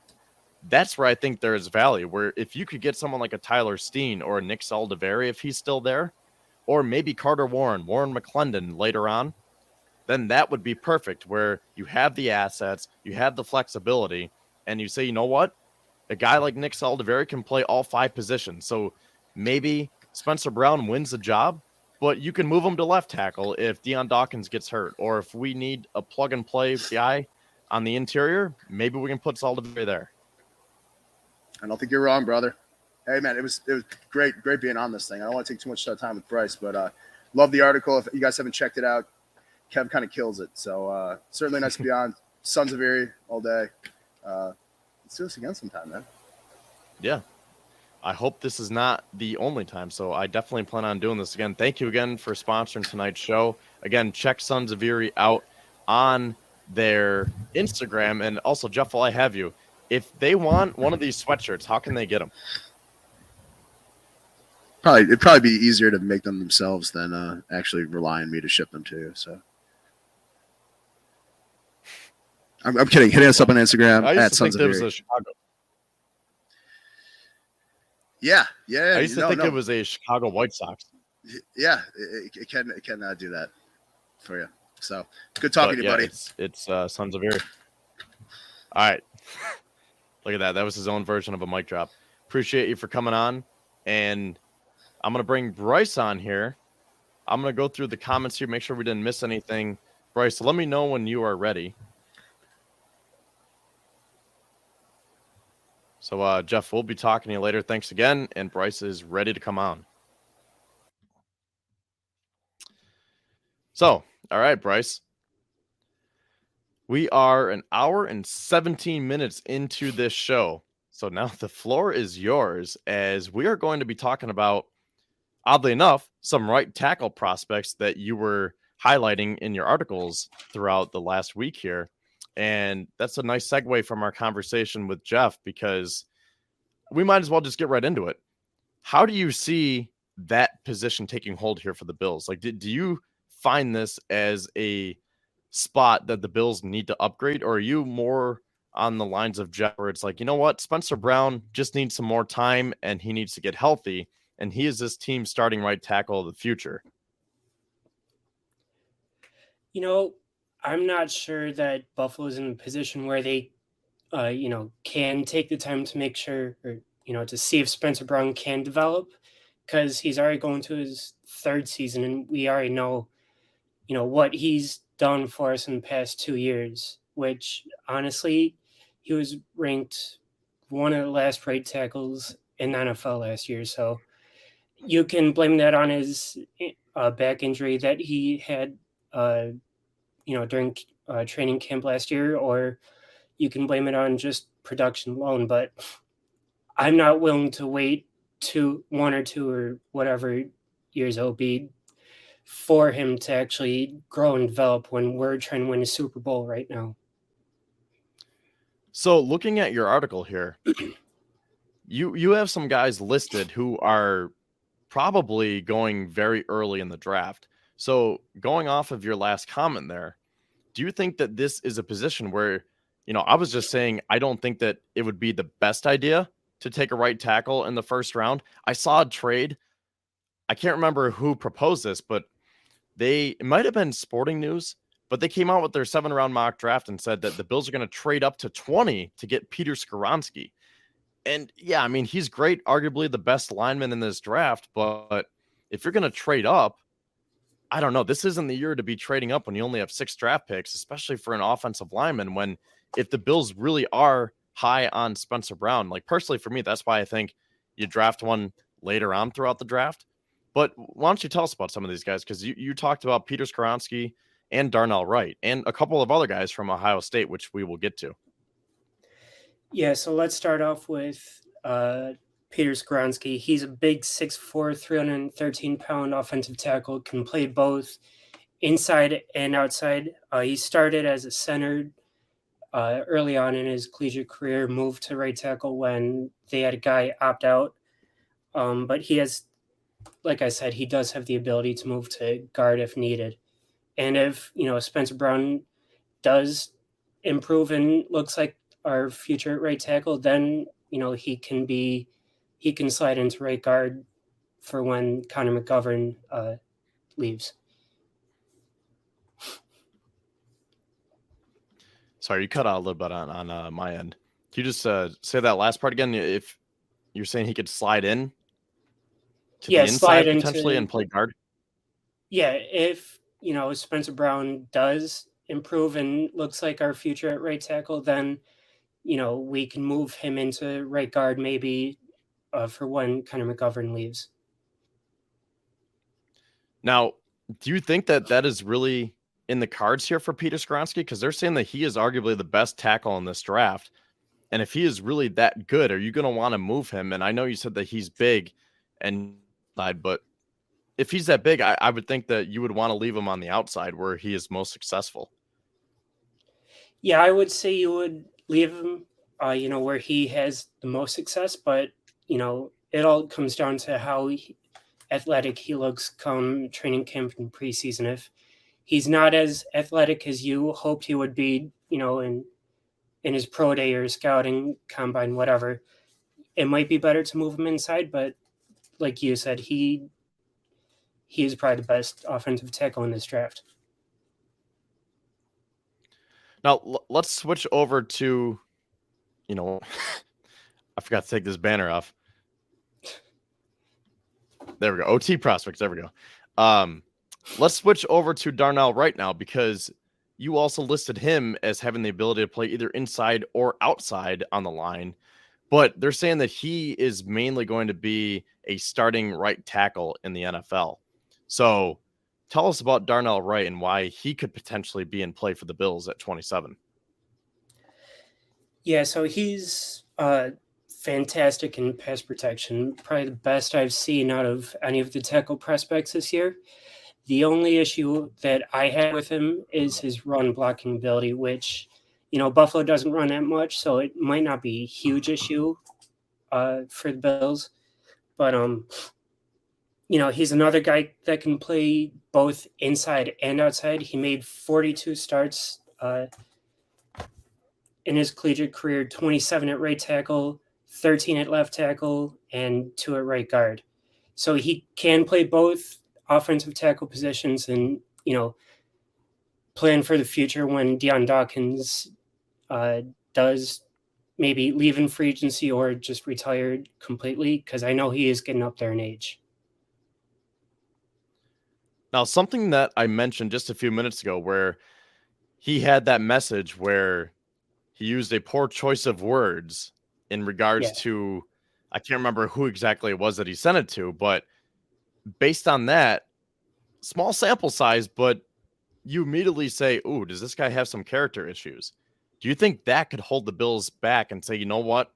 that's where I think there is value. Where if you could get someone like a Tyler Steen or a Nick Sons of Erie, if he's still there, or maybe Carter Warren McClendon later on, then that would be perfect, where you have the assets, you have the flexibility, and you say, you know what? A guy like Nick Sons of Erie can play all 5 positions. So maybe Spencer Brown wins the job, but you can move him to left tackle if Deion Dawkins gets hurt, or if we need a plug-and-play guy on the interior, maybe we can put Sons of Erie there. I don't think you're wrong, brother. Hey, man, it was great being on this thing. I don't want to take too much time with Bryce, but love the article. If you guys haven't checked it out, Kev kind of kills it. So certainly nice to be on. Sons of Erie all day. Let's do this again sometime, man. Yeah. I hope this is not the only time, so I definitely plan on doing this again. Thank you again for sponsoring tonight's show. Again, check Sons of Erie out on their Instagram. And also, Jeff, while I have you, if they want one of these sweatshirts, how can they get them? It'd probably be easier to make them themselves than actually rely on me to ship them to you. So I'm kidding. Hitting us up on Instagram I used at to Sons think of there Erie. was a Chicago. Yeah. I used to think it was a Chicago White Sox. Yeah, it can do that for you. So good talking to you, buddy. It's Sons of Erie. All right. Look at that. That was his own version of a mic drop. Appreciate you for coming on. And I'm going to bring Bryce on here. I'm going to go through the comments here, make sure we didn't miss anything. Bryce, let me know when you are ready. So, Jeff, we'll be talking to you later. Thanks again. And Bryce is ready to come on. So, all right, Bryce. We are an hour and 17 minutes into this show. So now the floor is yours as we are going to be talking about, oddly enough, some right tackle prospects that you were highlighting in your articles throughout the last week here. And that's a nice segue from our conversation with Jeff, because we might as well just get right into it. How do you see that position taking hold here for the Bills? Like, do you find this as a spot that the Bills need to upgrade, or are you more on the lines of Jeff, where it's like, you know what, Spencer Brown just needs some more time and he needs to get healthy, and he is this team's starting right tackle of the future? You know, I'm not sure that Buffalo's in a position where they, can take the time to make sure, or, to see if Spencer Brown can develop, because he's already going to his third season, and we already know, what he's done for us in the past 2 years, which honestly, he was ranked one of the last right tackles in the NFL last year. So you can blame that on his back injury that he had, during training camp last year, or you can blame it on just production alone. But I'm not willing to wait 1 or 2 or whatever years it'll be for him to actually grow and develop when we're trying to win a Super Bowl right now. So looking at your article here, you have some guys listed who are probably going very early in the draft. So going off of your last comment there, do you think that this is a position where, I was just saying, I don't think that it would be the best idea to take a right tackle in the first round. I saw a trade. I can't remember who proposed this, but it might have been Sporting News, but they came out with their 7-round mock draft and said that the Bills are going to trade up to 20 to get Peter Skoronski. And yeah, I mean, he's great, arguably the best lineman in this draft, but if you're going to trade up, I don't know. This isn't the year to be trading up when you only have 6 draft picks, especially for an offensive lineman, when if the Bills really are high on Spencer Brown, like personally for me, that's why I think you draft one later on throughout the draft. But why don't you tell us about some of these guys? Because you talked about Peter Skoronski and Darnell Wright and a couple of other guys from Ohio State, which we will get to. Yeah, so let's start off with Peter Skoronski. He's a big 6'4", 313-pound offensive tackle, can play both inside and outside. He started as a center early on in his collegiate career, moved to right tackle when they had a guy opt out. But he has, like I said, he does have the ability to move to guard if needed. And if, Spencer Brown does improve and looks like our future right tackle, then, he can slide into right guard for when Connor McGovern leaves. Sorry, you cut out a little bit on my end. Can you just say that last part again? If you're saying he could slide in to the inside potentially and play guard? Yeah, if, Spencer Brown does improve and looks like our future at right tackle, then, we can move him into right guard maybe for when Connor McGovern leaves. Now, do you think that is really in the cards here for Peter Skoronski? Because they're saying that he is arguably the best tackle in this draft. And if he is really that good, are you going to want to move him? And I know you said that he's big and but if he's that big, I would think that you would want to leave him on the outside where he is most successful. Yeah, I would say you would leave him, where he has the most success. But, it all comes down to how athletic he looks come training camp and preseason. If he's not as athletic as you hoped he would be, in his pro day or scouting combine, whatever, it might be better to move him inside, but like you said, he is probably the best offensive tackle in this draft. Now let's switch over to, I forgot to take this banner off. There we go. OT prospects. There we go. Let's switch over to Darnell Wright now, because you also listed him as having the ability to play either inside or outside on the line, but they're saying that he is mainly going to be a starting right tackle in the NFL. So tell us about Darnell Wright and why he could potentially be in play for the Bills at 27. Yeah, so he's fantastic in pass protection, probably the best I've seen out of any of the tackle prospects this year. The only issue that I have with him is his run blocking ability, which, Buffalo doesn't run that much, so it might not be a huge issue for the Bills. But, he's another guy that can play both inside and outside. He made 42 starts in his collegiate career, 27 at right tackle, 13 at left tackle, and 2 at right guard. So he can play both offensive tackle positions and, plan for the future when Deion Dawkins does maybe leave in free agency or just retired completely, because I know he is getting up there in age. Now, something that I mentioned just a few minutes ago, where he had that message where he used a poor choice of words in regards to, I can't remember who exactly it was that he sent it to, but based on that, small sample size, but you immediately say, "Ooh, does this guy have some character issues?" Do you think that could hold the Bills back and say, you know what,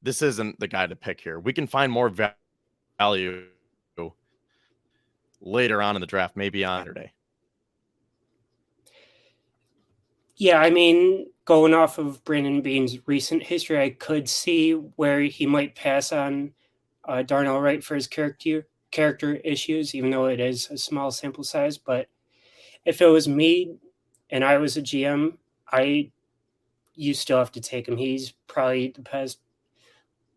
this isn't the guy to pick here? We can find more value later on in the draft, maybe on Saturday. Yeah, I mean, going off of Brandon Beane's recent history, I could see where he might pass on Darnell Wright for his character issues, even though it is a small sample size. But if it was me and I was a GM, you still have to take him. He's probably the best,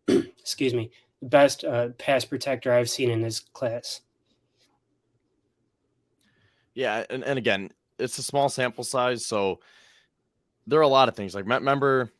the best pass protector I've seen in this class. Yeah, and again, it's a small sample size, so there are a lot of things. Like, remember,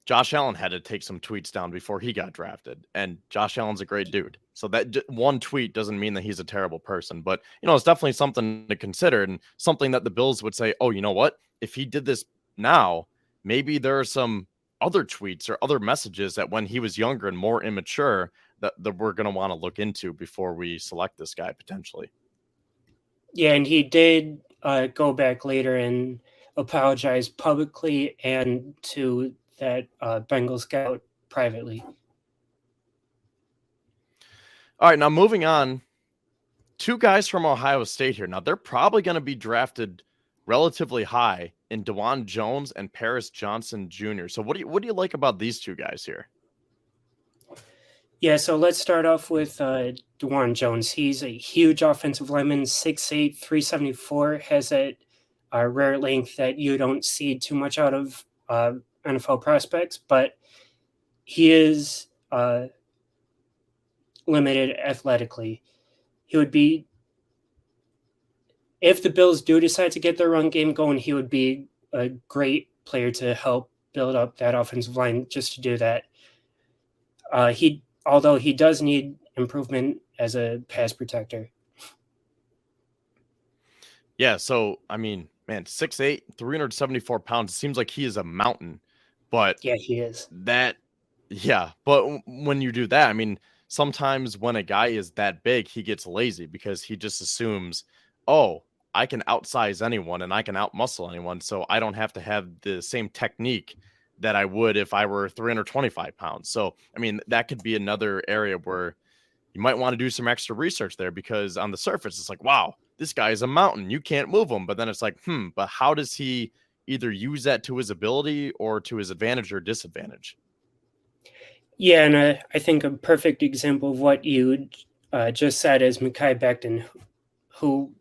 Josh Allen had to take some tweets down before he got drafted, and Josh Allen's a great dude. So that one tweet doesn't mean that he's a terrible person, but it's definitely something to consider, and something that the Bills would say, oh, you know what? If he did this now, maybe there are some other tweets or other messages that when he was younger and more immature that we're going to want to look into before we select this guy potentially. Yeah, and he did go back later and apologize publicly and to that Bengal scout privately. All right, now moving on, 2 guys from Ohio State here. Now, they're probably going to be drafted relatively high in DeJuan Jones and Paris Johnson Jr. So what do you like about these 2 guys here? Yeah, so let's start off with DeJuan Jones. He's a huge offensive lineman, 6'8", 374, has that rare length that you don't see too much out of NFL prospects, but he is limited athletically. He would be, if the Bills do decide to get their run game going, he would be a great player to help build up that offensive line just to do that. Although he does need improvement as a pass protector. Yeah, so, I mean, man, 6'8", 374 pounds. It seems like he is a mountain, but yeah, he is. But when you do that, I mean, sometimes when a guy is that big, he gets lazy because he just assumes, oh, I can outsize anyone and I can outmuscle anyone, so I don't have to have the same technique that I would if I were 325 pounds. So, I mean, that could be another area where you might want to do some extra research there, because on the surface, it's like, wow, this guy is a mountain. You can't move him. But then it's like, but how does he either use that to his ability or to his advantage or disadvantage? Yeah, and I think a perfect example of what you just said is Mekhi Becton, who,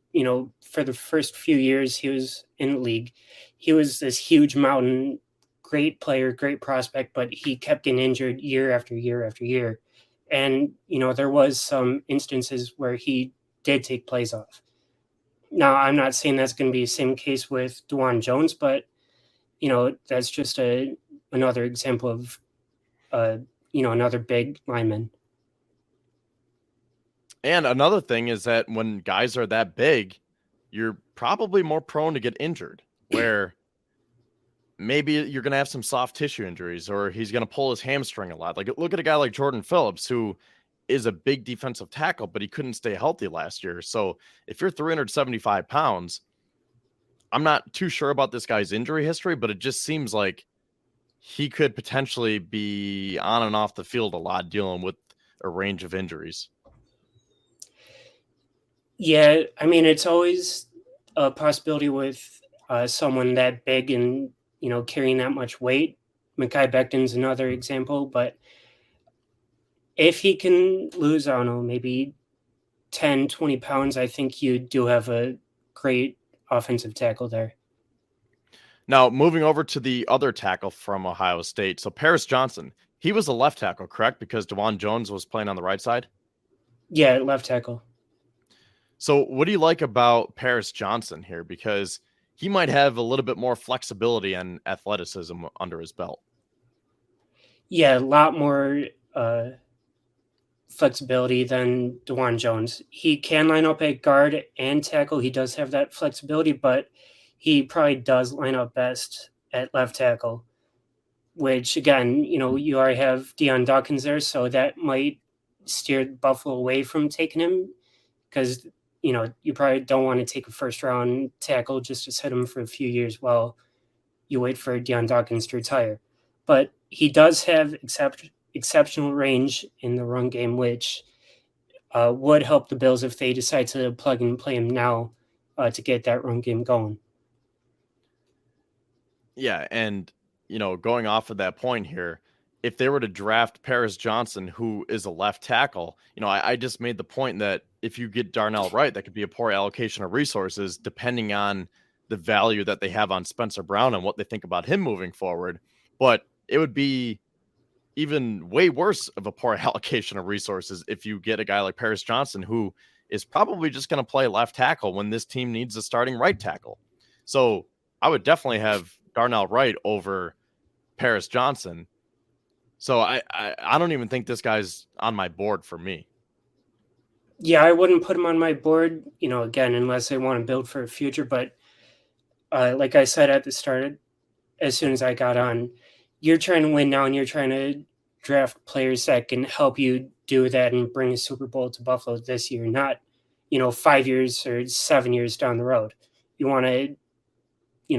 for the first few years he was in the league, he was this huge mountain, great player, great prospect, but he kept getting injured year after year after year. And, there was some instances where he did take plays off. Now, I'm not saying that's going to be the same case with DeJuan Jones, but, that's just another example of, another big lineman. And another thing is that when guys are that big, you're probably more prone to get injured, where maybe you're going to have some soft tissue injuries, or he's going to pull his hamstring a lot. Like, look at a guy like Jordan Phillips, who is a big defensive tackle, but he couldn't stay healthy last year. So if you're 375 pounds, I'm not too sure about this guy's injury history, but it just seems like he could potentially be on and off the field a lot, dealing with a range of injuries. Yeah, I mean, it's always a possibility with someone that big and, carrying that much weight. Mekhi Becton's another example, but if he can lose, I don't know, maybe 10, 20 pounds, I think you do have a great offensive tackle there. Now, moving over to the other tackle from Ohio State. So Paris Johnson, he was a left tackle, correct? Because DeJuan Jones was playing on the right side? Yeah, left tackle. So what do you like about Paris Johnson here? Because he might have a little bit more flexibility and athleticism under his belt. Yeah, a lot more flexibility than DeJuan Jones. He can line up at guard and tackle. He does have that flexibility, but he probably does line up best at left tackle, which, again, you already have Deion Dawkins there, so that might steer Buffalo away from taking him because, you probably don't want to take a first-round tackle just to set him for a few years while you wait for Deion Dawkins to retire. But he does have exceptional range in the run game, which would help the Bills if they decide to plug and play him now to get that run game going. Yeah, and, going off of that point here, if they were to draft Paris Johnson, who is a left tackle, I just made the point that if you get Darnell Wright, that could be a poor allocation of resources depending on the value that they have on Spencer Brown and what they think about him moving forward. But it would be even way worse of a poor allocation of resources if you get a guy like Paris Johnson, who is probably just going to play left tackle when this team needs a starting right tackle. So I would definitely have Darnell Wright over Paris Johnson. So I don't even think this guy's on my board for me. Yeah, I wouldn't put him on my board, again, unless they want to build for a future. But like I said at the start, as soon as I got on, you're trying to win now and you're trying to draft players that can help you do that and bring a Super Bowl to Buffalo this year, not, 5 years or 7 years down the road. You want to,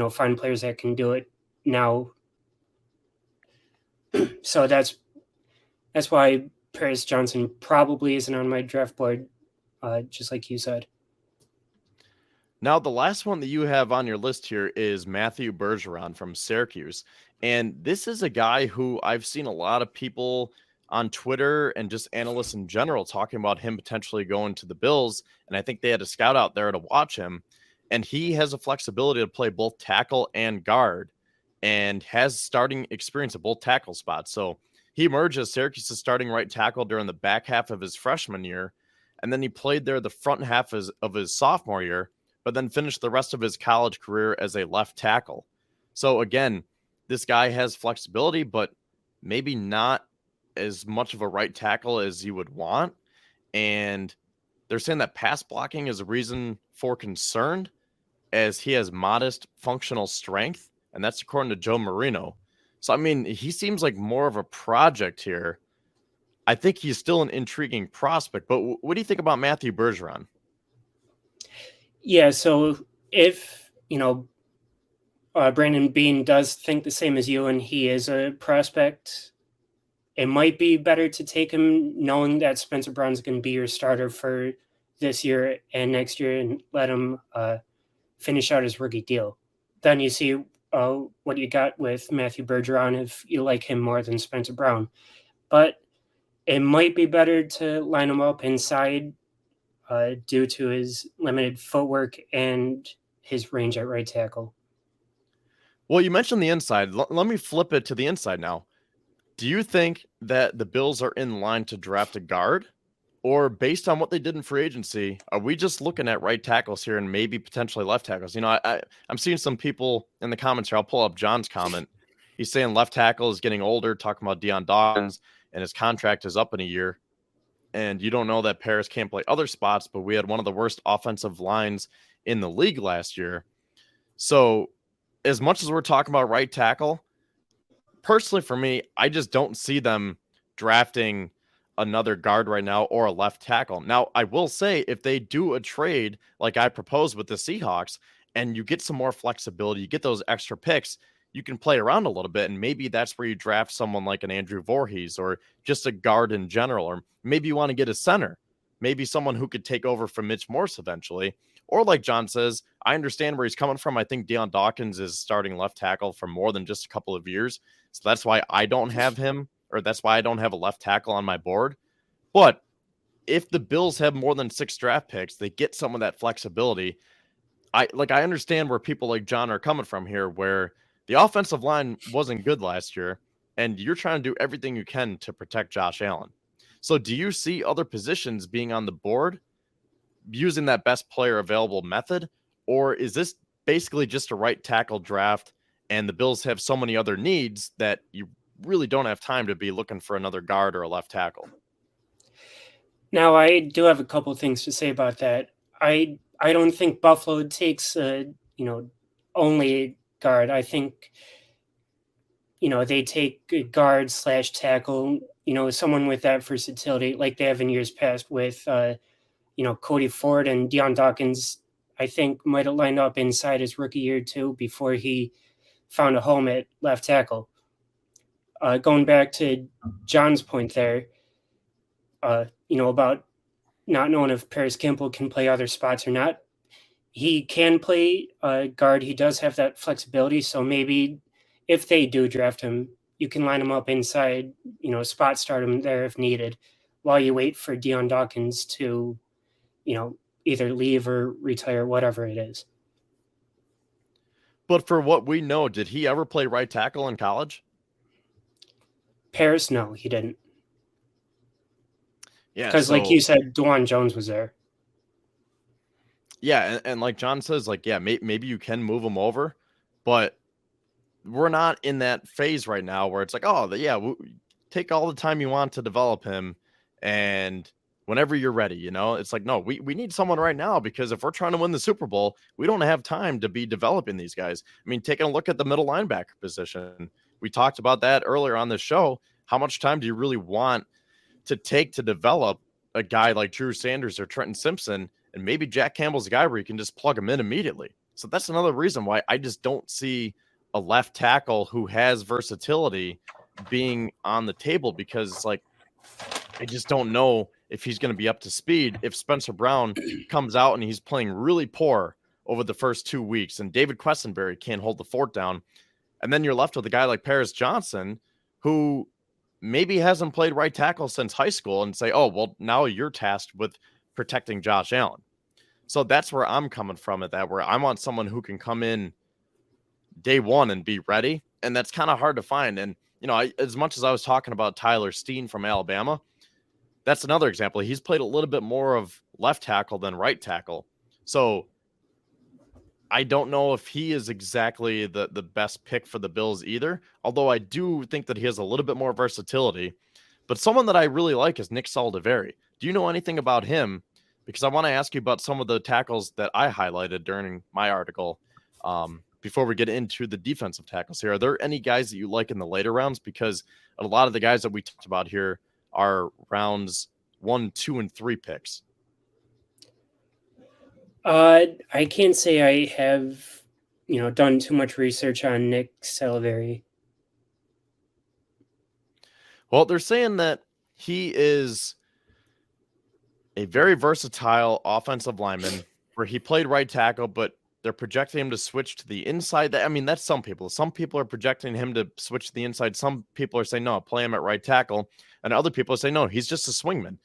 find players that can do it now. So that's why Paris Johnson probably isn't on my draft board, just like you said. Now, the last one that you have on your list here is Matthew Bergeron from Syracuse. And this is a guy who I've seen a lot of people on Twitter and just analysts in general talking about him potentially going to the Bills. And I think they had a scout out there to watch him. And he has a flexibility to play both tackle and guard and has starting experience at both tackle spots. So he emerged as Syracuse's starting right tackle during the back half of his freshman year. And then he played there the front half of his sophomore year, but then finished the rest of his college career as a left tackle. So again, this guy has flexibility, but maybe not as much of a right tackle as you would want. And they're saying that pass blocking is a reason for concern, as he has modest functional strength. And that's according to Joe Marino. So, I mean, he seems like more of a project here. I think he's still an intriguing prospect, but what do you think about Matthew Bergeron? Yeah, so if, Brandon Beane does think the same as you and he is a prospect, it might be better to take him knowing that Spencer Brown's going to be your starter for this year and next year and let him finish out his rookie deal. Then you see what you got with Matthew Bergeron if you like him more than Spencer Brown. But it might be better to line him up inside due to his limited footwork and his range at right tackle. Well, you mentioned the inside. Let me flip it to the inside now. Do you think that the Bills are in line to draft a guard? Or based on what they did in free agency, are we just looking at right tackles here and maybe potentially left tackles? I'm seeing some people in the comments here. I'll pull up John's comment. He's saying left tackle is getting older, talking about Deion Dawkins, and his contract is up in a year. And you don't know that Paris can't play other spots, but we had one of the worst offensive lines in the league last year. So as much as we're talking about right tackle, personally for me, I just don't see them drafting another guard right now or a left tackle. Now, I will say if they do a trade like I proposed with the Seahawks and you get some more flexibility, you get those extra picks, you can play around a little bit. And maybe that's where you draft someone like an Andrew Voorhees or just a guard in general. Or maybe you want to get a center, maybe someone who could take over from Mitch Morse eventually. Or like John says, I understand where he's coming from. I think Deion Dawkins is starting left tackle for more than just a couple of years. So that's why I don't have him, or that's why I don't have a left tackle on my board. But if the Bills have more than 6 draft picks, they get some of that flexibility. I understand where people like John are coming from here, where the offensive line wasn't good last year, and you're trying to do everything you can to protect Josh Allen. So do you see other positions being on the board using that best player available method? Or is this basically just a right tackle draft and the Bills have so many other needs that you really don't have time to be looking for another guard or a left tackle? Now, I do have a couple things to say about that. I don't think Buffalo takes only guard. I think they take a guard / tackle. Someone with that versatility, like they have in years past with Cody Ford and Deion Dawkins. I think might have lined up inside his rookie year too before he found a home at left tackle. Going back to John's point there, about not knowing if Paris Campbell can play other spots or not. He can play guard. He does have that flexibility. So maybe if they do draft him, you can line him up inside, spot start him there if needed while you wait for Deion Dawkins to, either leave or retire, whatever it is. But for what we know, did he ever play right tackle in college? Paris, no, he didn't. Yeah, because like you said, Dwan Jones was there. Yeah, and like John says, maybe you can move him over, but we're not in that phase right now where it's like, take all the time you want to develop him, and whenever you're ready, it's like, no, we need someone right now, because if we're trying to win the Super Bowl, we don't have time to be developing these guys. I mean, taking a look at the middle linebacker position, we talked about that earlier on this show. How much time do you really want to take to develop a guy like Drew Sanders or Trenton Simpson? And maybe Jack Campbell's a guy where you can just plug him in immediately. So that's another reason why I just don't see a left tackle who has versatility being on the table, because I just don't know if he's going to be up to speed. If Spencer Brown comes out and he's playing really poor over the first 2 weeks and David Questenberry can't hold the fort down, and then you're left with a guy like Paris Johnson, who maybe hasn't played right tackle since high school, and say, oh, well, now you're tasked with protecting Josh Allen. So that's where I'm coming from at that, where I want someone who can come in day one and be ready. And that's kind of hard to find. And, as much as I was talking about Tyler Steen from Alabama, that's another example. He's played a little bit more of left tackle than right tackle. So I don't know if he is exactly the best pick for the Bills either, although I do think that he has a little bit more versatility. But someone that I really like is Nick Saldiveri. Do you know anything about him? Because I want to ask you about some of the tackles that I highlighted during my article before we get into the defensive tackles here. Are there any guys that you like in the later rounds? Because a lot of the guys that we talked about here are rounds 1, 2, and 3 picks. I can't say I have, done too much research on Nick Saldiveri. Well, they're saying that he is a very versatile offensive lineman, where he played right tackle, but they're projecting him to switch to the inside. I mean, that's some people. Some people are projecting him to switch to the inside. Some people are saying, no, play him at right tackle. And other people say, no, he's just a swingman.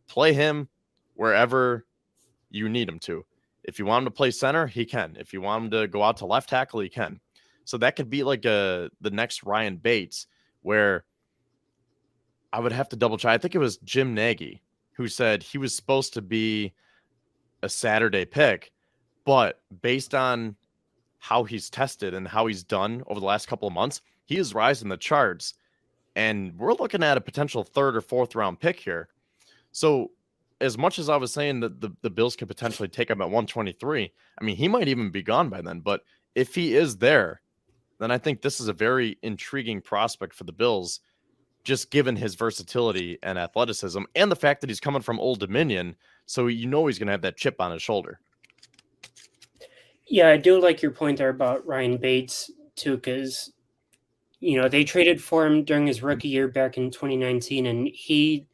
Play him wherever you need him to. If you want him to play center, he can. If you want him to go out to left tackle, he can. So that could be like the next Ryan Bates, where I would have to double check. I think it was Jim Nagy who said he was supposed to be a Saturday pick, but based on how he's tested and how he's done over the last couple of months, he is rising the charts. And we're looking at a potential 3rd or 4th round pick here. So as much as I was saying that the Bills could potentially take him at 123, I mean, he might even be gone by then. But if he is there, then I think this is a very intriguing prospect for the Bills, just given his versatility and athleticism and the fact that he's coming from Old Dominion. So he's going to have that chip on his shoulder. Yeah, I do like your point there about Ryan Bates too, because they traded for him during his rookie year back in 2019, and he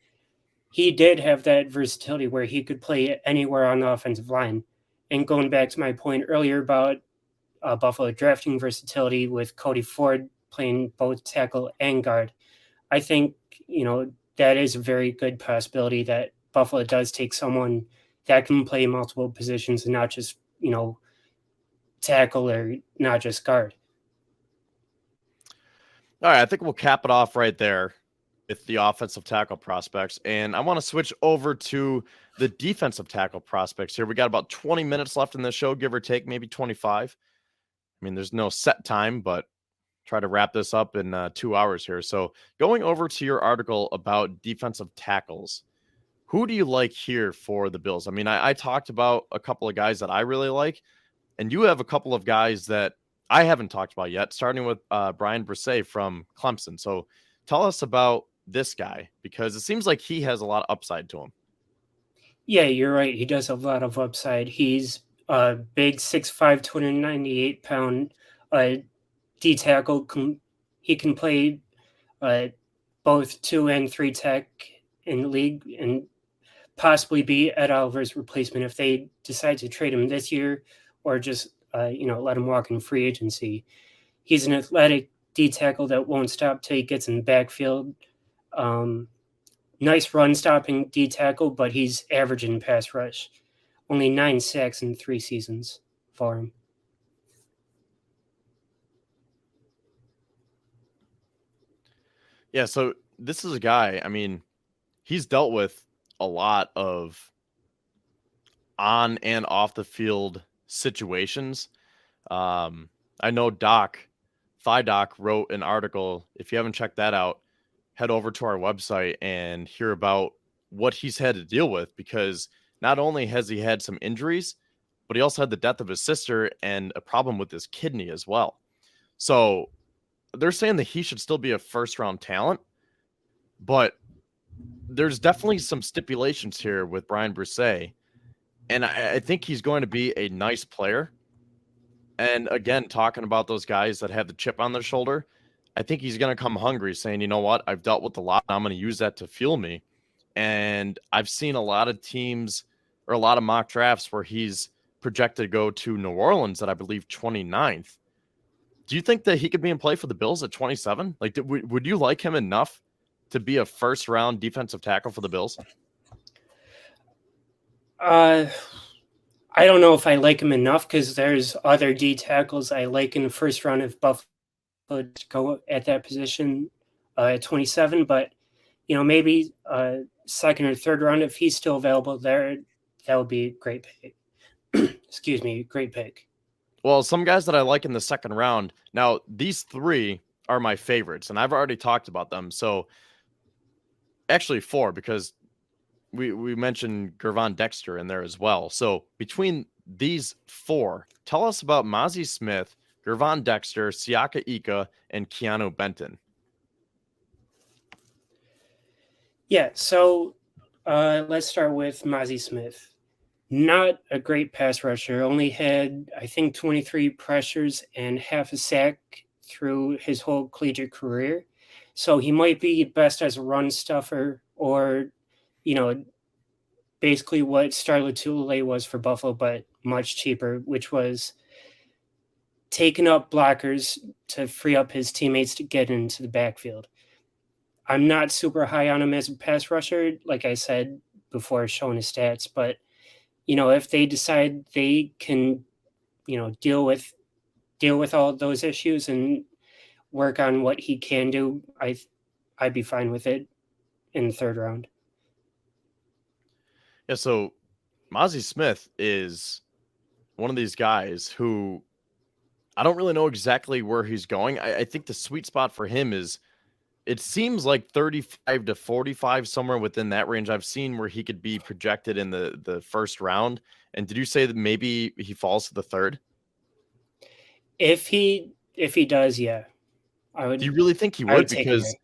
did have that versatility where he could play anywhere on the offensive line. And going back to my point earlier about Buffalo drafting versatility with Cody Ford playing both tackle and guard, I think that is a very good possibility that Buffalo does take someone that can play multiple positions and not just tackle or not just guard. All right, I think we'll cap it off right there with the offensive tackle prospects. And I want to switch over to the defensive tackle prospects here. We got about 20 minutes left in the show, give or take, maybe 25. I mean, there's no set time, but try to wrap this up in 2 hours here. So going over to your article about defensive tackles, who do you like here for the Bills? I mean, I talked about a couple of guys that I really like, and you have a couple of guys that I haven't talked about yet, starting with Brian Brisset from Clemson. So tell us about this guy, because it seems like he has a lot of upside to him. Yeah, you're right. He does have a lot of upside. He's a big 6'5", 298-pound D tackle. He can play both 2 and 3 tech in the league and possibly be Ed Oliver's replacement if they decide to trade him this year or just let him walk in free agency. He's an athletic D tackle that won't stop till he gets in the backfield. Nice run stopping D tackle, but he's average in pass rush. Only 9 sacks in 3 seasons for him. Yeah, so this is a guy, I mean, he's dealt with a lot of on and off the field situations. I know Thigh Doc wrote an article. If you haven't checked that out, head over to our website and hear about what he's had to deal with, because not only has he had some injuries, but he also had the death of his sister and a problem with his kidney as well. So they're saying that he should still be a first-round talent, but there's definitely some stipulations here with Brian Brisset, and I think he's going to be a nice player. And again, talking about those guys that have the chip on their shoulder, I think he's going to come hungry saying, you know what, I've dealt with a lot. I'm going to use that to fuel me. And I've seen a lot of teams or a lot of mock drafts where he's projected to go to New Orleans at, I believe, 29th. Do you think that he could be in play for the Bills at 27? Like, would you like him enough to be a first-round defensive tackle for the Bills? I don't know if I like him enough, because there's other D tackles I like in the first round if Buffalo to go at that position at 27. But, maybe second or third round, if he's still available there, that would be a great pick. Excuse me, great pick. Well, some guys that I like in the second round. Now, these 3 are my favorites, and I've already talked about them. So, actually 4, because we mentioned Gervon Dexter in there as well. So, between these 4, tell us about Mazi Smith, Gervon Dexter, Siaka Ika, and Keanu Benton. Yeah, so let's start with Mazi Smith. Not a great pass rusher. Only had, I think, 23 pressures and half a sack through his whole collegiate career. So he might be best as a run stuffer, or, basically what Star Lotulelei was for Buffalo, but much cheaper, which was taking up blockers to free up his teammates to get into the backfield. I'm not super high on him as a pass rusher, like I said before showing his stats, but if they decide they can, deal with deal with all those issues and work on what he can do, I'd be fine with it in the third round. Yeah, so Mozzie Smith is one of these guys who I don't really know exactly where he's going. I think the sweet spot for him is, it seems like 35 to 45, somewhere within that range. I've seen where he could be projected in the first round. And did you say that maybe he falls to the third? If he does, yeah, I would. Do you really think he I would? would take him Because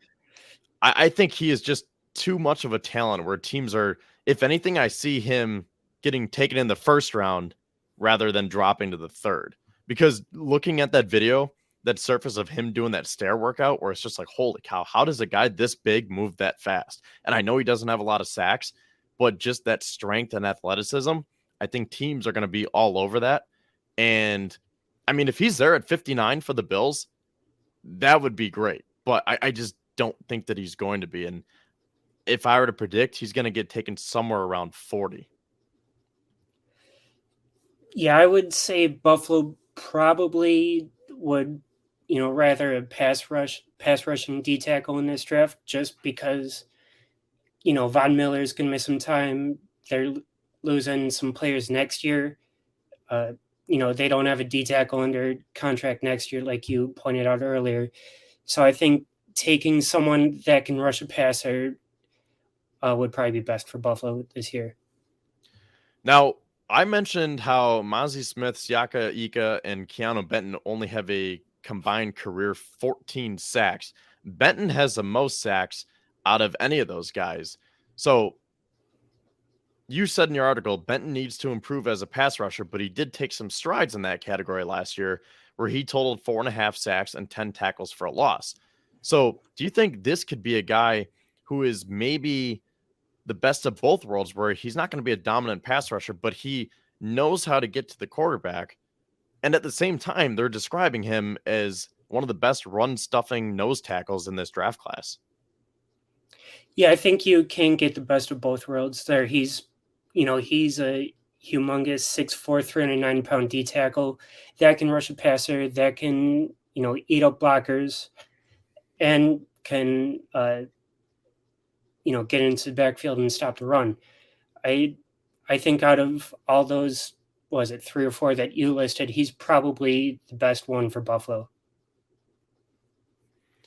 I think he is just too much of a talent where teams are, if anything, I see him getting taken in the first round rather than dropping to the third. Because looking at that video, that surface of him doing that stair workout, where it's just like, holy cow, how does a guy this big move that fast? And I know he doesn't have a lot of sacks, but just that strength and athleticism, I think teams are going to be all over that. And I mean, if he's there at 59 for the Bills, that would be great. But I just don't think that he's going to be. And if I were to predict, he's going to get taken somewhere around 40. Yeah, I would say Buffalo probably would, rather a pass rushing D tackle in this draft, just because, Von Miller's going to miss some time. They're losing some players next year. They don't have a D tackle under contract next year, like you pointed out earlier. So I think taking someone that can rush a passer would probably be best for Buffalo this year. Now, I mentioned how Mozzie Smith, Siaka Ika, and Keanu Benton only have a combined career 14 sacks. Benton has the most sacks out of any of those guys. So you said in your article, Benton needs to improve as a pass rusher, but he did take some strides in that category last year, where he totaled 4.5 sacks and 10 tackles for a loss. So do you think this could be a guy who is maybe the best of both worlds, where he's not going to be a dominant pass rusher, but he knows how to get to the quarterback? And at the same time, they're describing him as one of the best run stuffing nose tackles in this draft class. Yeah, I think you can get the best of both worlds there. He's a humongous 6'4", 309-pound D tackle that can rush a passer, that can, eat up blockers, and can, get into the backfield and stop the run. I think out of all those, was it 3 or 4 that you listed, he's probably the best one for Buffalo.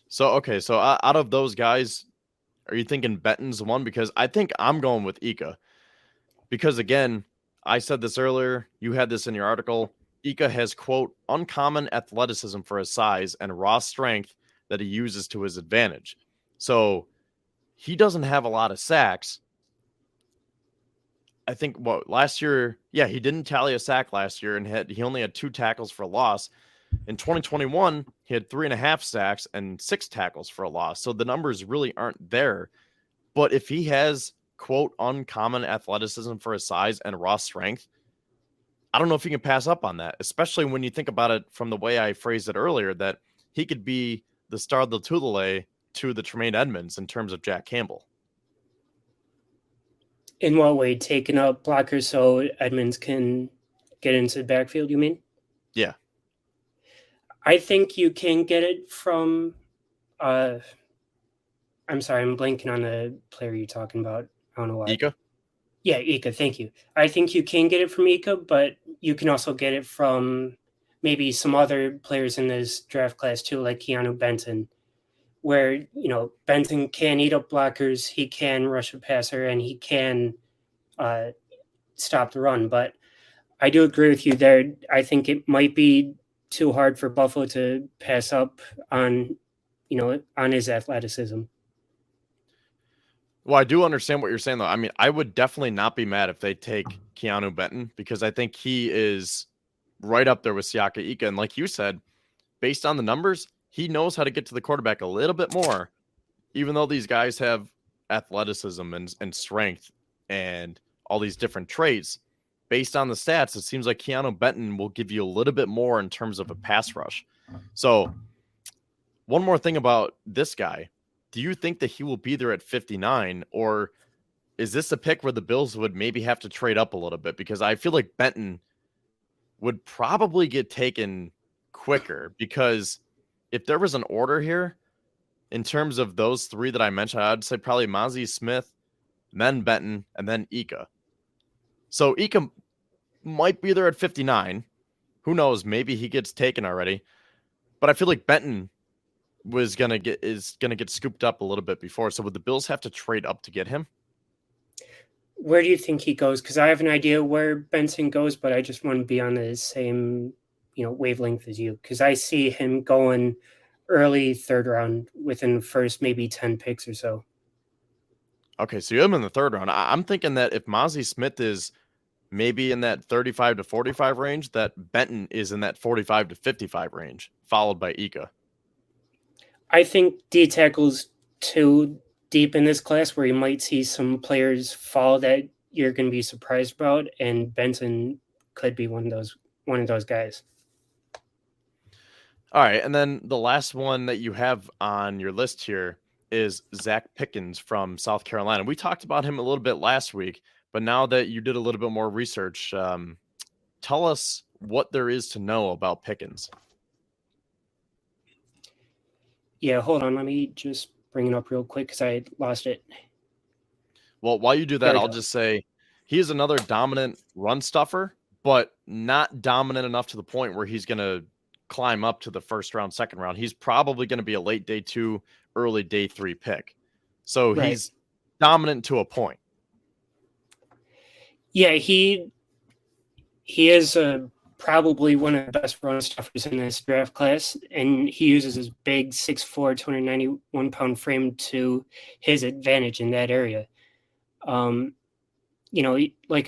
So, okay, so out of those guys, are you thinking Benton's the one? Because I think I'm going with Ika. Because again, I said this earlier, you had this in your article, Ika has, quote, uncommon athleticism for his size and raw strength that he uses to his advantage. So he doesn't have a lot of sacks. I think last year, he didn't tally a sack last year, and he only had 2 tackles for a loss. In 2021, he had 3.5 sacks and 6 tackles for a loss. So the numbers really aren't there. But if he has, quote, uncommon athleticism for his size and raw strength, I don't know if you can pass up on that, especially when you think about it from the way I phrased it earlier, that he could be the star of the Tulele to the Tremaine Edmonds in terms of Jack Campbell. In what way? Taking up blockers so Edmonds can get into the backfield, you mean? Yeah. I think you can get it from I'm sorry, I'm blanking on the player you're talking about. I don't know why. Ika? Yeah, Ika, thank you. I think you can get it from Ika, but you can also get it from maybe some other players in this draft class too, like Keanu Benton, where, Benton can eat up blockers, he can rush a passer, and he can stop the run. But I do agree with you there. I think it might be too hard for Buffalo to pass up on, on his athleticism. Well, I do understand what you're saying, though. I mean, I would definitely not be mad if they take Keanu Benton, because I think he is right up there with Siaka Ika. And like you said, based on the numbers, he knows how to get to the quarterback a little bit more, even though these guys have athleticism and strength and all these different traits. Based on the stats, it seems like Keanu Benton will give you a little bit more in terms of a pass rush. So one more thing about this guy. Do you think that he will be there at 59, or is this a pick where the Bills would maybe have to trade up a little bit? Because I feel like Benton would probably get taken quicker, because if there was an order here in terms of those three that I mentioned, I'd say probably Mozzie Smith, then Benton, and then Ika. So Ika might be there at 59. Who knows? Maybe he gets taken already. But I feel like Benton is gonna get scooped up a little bit before. So would the Bills have to trade up to get him? Where do you think he goes? Because I have an idea where Benson goes, but I just want to be on the same, wavelength as you. Because I see him going early third round within the first maybe 10 picks or so. Okay, so you have him in the third round. I'm thinking that if Mozzie Smith is maybe in that 35 to 45 range, that Benton is in that 45 to 55 range, followed by Ika. I think D tackle's too deep in this class where you might see some players fall that you're going to be surprised about, and Benson could be one of those guys. All right, and then the last one that you have on your list here is Zach Pickens from South Carolina. We talked about him a little bit last week, but now that you did a little bit more research, tell us what there is to know about Pickens. Yeah, hold on. Let me just bring it up real quick because I lost it. Well, while you do that, I'll just say he is another dominant run stuffer, but not dominant enough to the point where he's going to climb up to the first round, second round. He's probably going to be a late day 2, early day 3 pick. So he's dominant to a point. Yeah, he is probably one of the best run stuffers in this draft class, and he uses his big 6'4", 291-pound frame to his advantage in that area. Like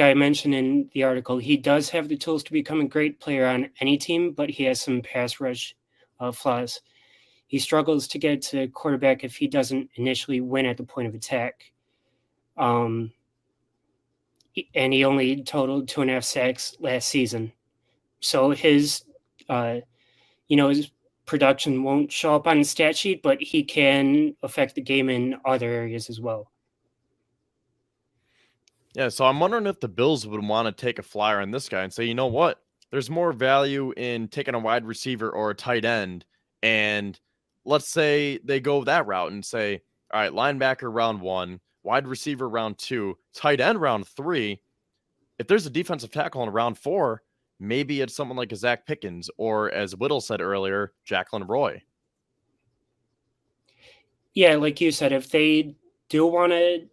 I mentioned in the article, he does have the tools to become a great player on any team, but he has some pass rush flaws. He struggles to get to quarterback if he doesn't initially win at the point of attack. And he only totaled 2.5 sacks last season. So his production won't show up on the stat sheet, but he can affect the game in other areas as well. Yeah, so I'm wondering if the Bills would want to take a flyer on this guy and say, you know what? There's more value in taking a wide receiver or a tight end. And let's say they go that route and say, all right, linebacker round 1, wide receiver round 2, tight end round 3. If there's a defensive tackle in round 4, maybe it's someone like a Zach Pickens, or as Whittle said earlier, Jacqueline Roy. Yeah, like you said, if they do want to,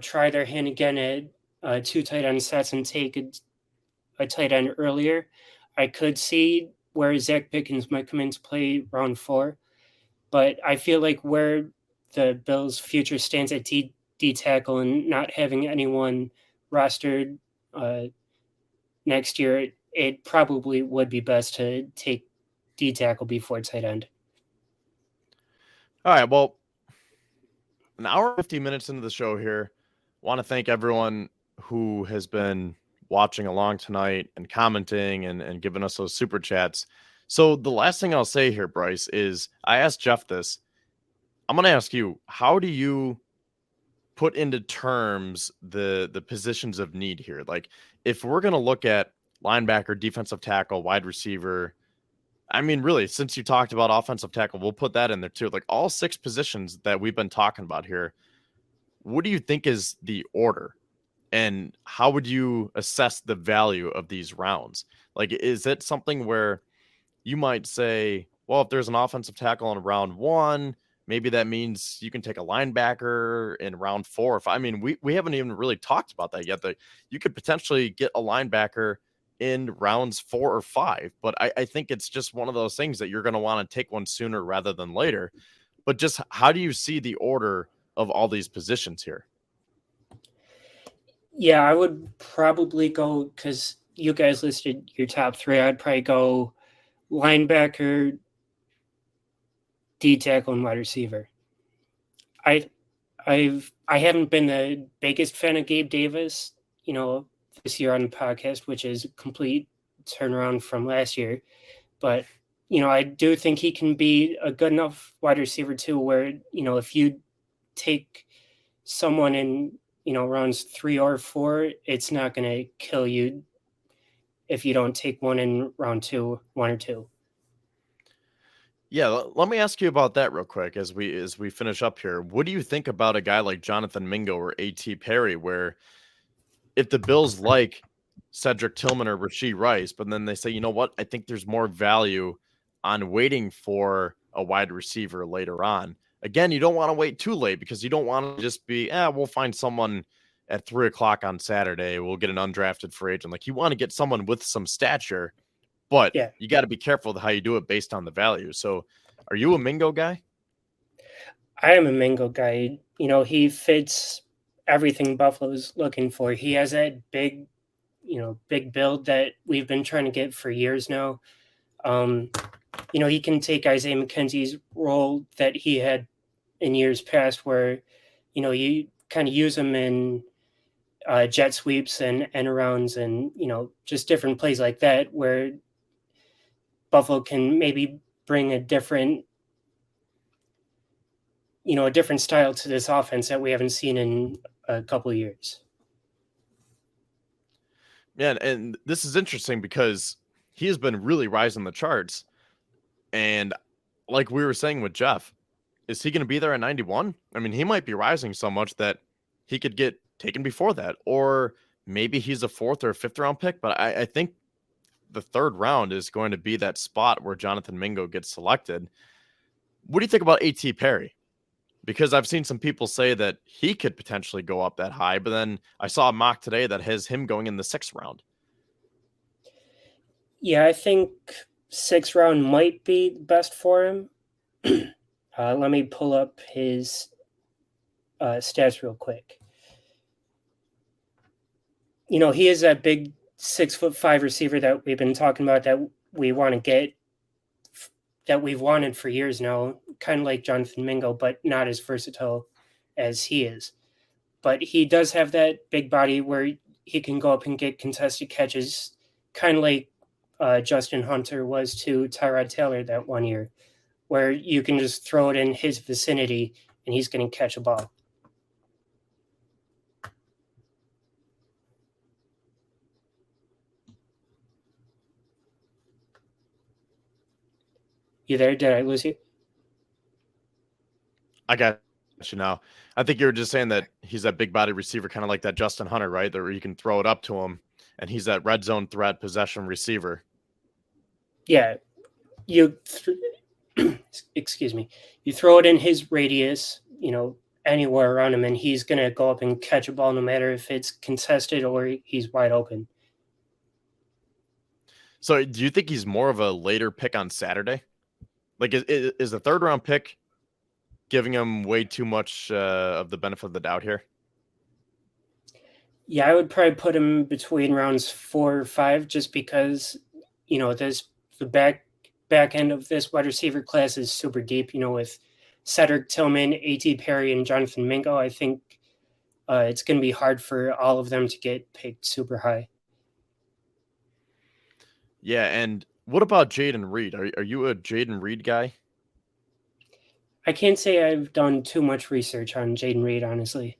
try their hand again at 2 tight end sets and take a tight end earlier, I could see where Zach Pickens might come into play round 4. But I feel like where the Bills' future stands at D tackle and not having anyone rostered next year, it probably would be best to take D tackle before tight end. All right, well, an hour and 50 minutes into the show here. Want to thank everyone who has been watching along tonight and commenting and giving us those super chats. So the last thing I'll say here, Bryce, is I asked Jeff this. I'm going to ask you, how do you put into terms the positions of need here? Like, if we're going to look at linebacker, defensive tackle, wide receiver, I mean, really, since you talked about offensive tackle, we'll put that in there too. Like, all 6 positions that we've been talking about here, what do you think is the order? And how would you assess the value of these rounds? Like, is it something where you might say, well, if there's an offensive tackle in round 1, maybe that means you can take a linebacker in round 4. We haven't even really talked about that yet. That you could potentially get a linebacker in rounds 4 or 5. But I think it's just one of those things that you're going to want to take one sooner rather than later. But just how do you see the order of all these positions here? Yeah, I would probably go, because you guys listed your top 3. I'd probably go linebacker, D tackle, and wide receiver. I haven't been the biggest fan of Gabe Davis, this year on the podcast, which is a complete turnaround from last year. But, I do think he can be a good enough wide receiver too, where, if you take someone in, rounds 3 or 4, it's not going to kill you if you don't take one in round 1 or 2. Yeah, let me ask you about that real quick as we finish up here. What do you think about a guy like Jonathan Mingo or A.T. Perry, where if the Bills like Cedric Tillman or Rashee Rice, but then they say, you know what, I think there's more value on waiting for a wide receiver later on. Again, you don't want to wait too late because you don't want to just be, we'll find someone at 3 o'clock on Saturday. We'll get an undrafted free agent. Like, you want to get someone with some stature, but Yeah, you got to be careful with how you do it based on the value. So are you a Mingo guy? I am a Mingo guy. He fits everything Buffalo's looking for. He has that big build that we've been trying to get for years now. He can take Isaiah McKenzie's role that he had in years past where, you kind of use him in jet sweeps and end arounds and, just different plays like that where Buffalo can maybe bring a different style to this offense that we haven't seen in a couple of years. Yeah, and this is interesting because he has been really rising the charts. And like we were saying with Jeff, is he going to be there at 91? I mean, he might be rising so much that he could get taken before that. Or maybe he's a 4th or 5th round pick. But I think the 3rd round is going to be that spot where Jonathan Mingo gets selected. What do you think about A.T. Perry? Because I've seen some people say that he could potentially go up that high, but then I saw a mock today that has him going in the 6th round. Yeah, I think 6th round might be best for him. Let me pull up his stats real quick. He is that big 6'5" receiver that we've been talking about that we want to get, that we've wanted for years now, kind of like Jonathan Mingo, but not as versatile as he is. But he does have that big body where he can go up and get contested catches, kind of like Justin Hunter was to Tyrod Taylor that one year, where you can just throw it in his vicinity and he's going to catch a ball. You there? Did I lose you? I got you now. I think you were just saying that he's that big body receiver, kind of like that Justin Hunter, right? Where you can throw it up to him, and he's that red zone threat possession receiver. Yeah. Excuse me. You throw it in his radius, anywhere around him, and he's going to go up and catch a ball no matter if it's contested or he's wide open. So do you think he's more of a later pick on Saturday? Like, is the 3rd round pick giving him way too much of the benefit of the doubt here? Yeah, I would probably put him between rounds 4 or 5 just because, the back end of this wide receiver class is super deep, with Cedric Tillman, A.T. Perry, and Jonathan Mingo. I think it's going to be hard for all of them to get picked super high. Yeah, and what about Jaden Reed? Are you a Jaden Reed guy? I can't say I've done too much research on Jaden Reed, honestly.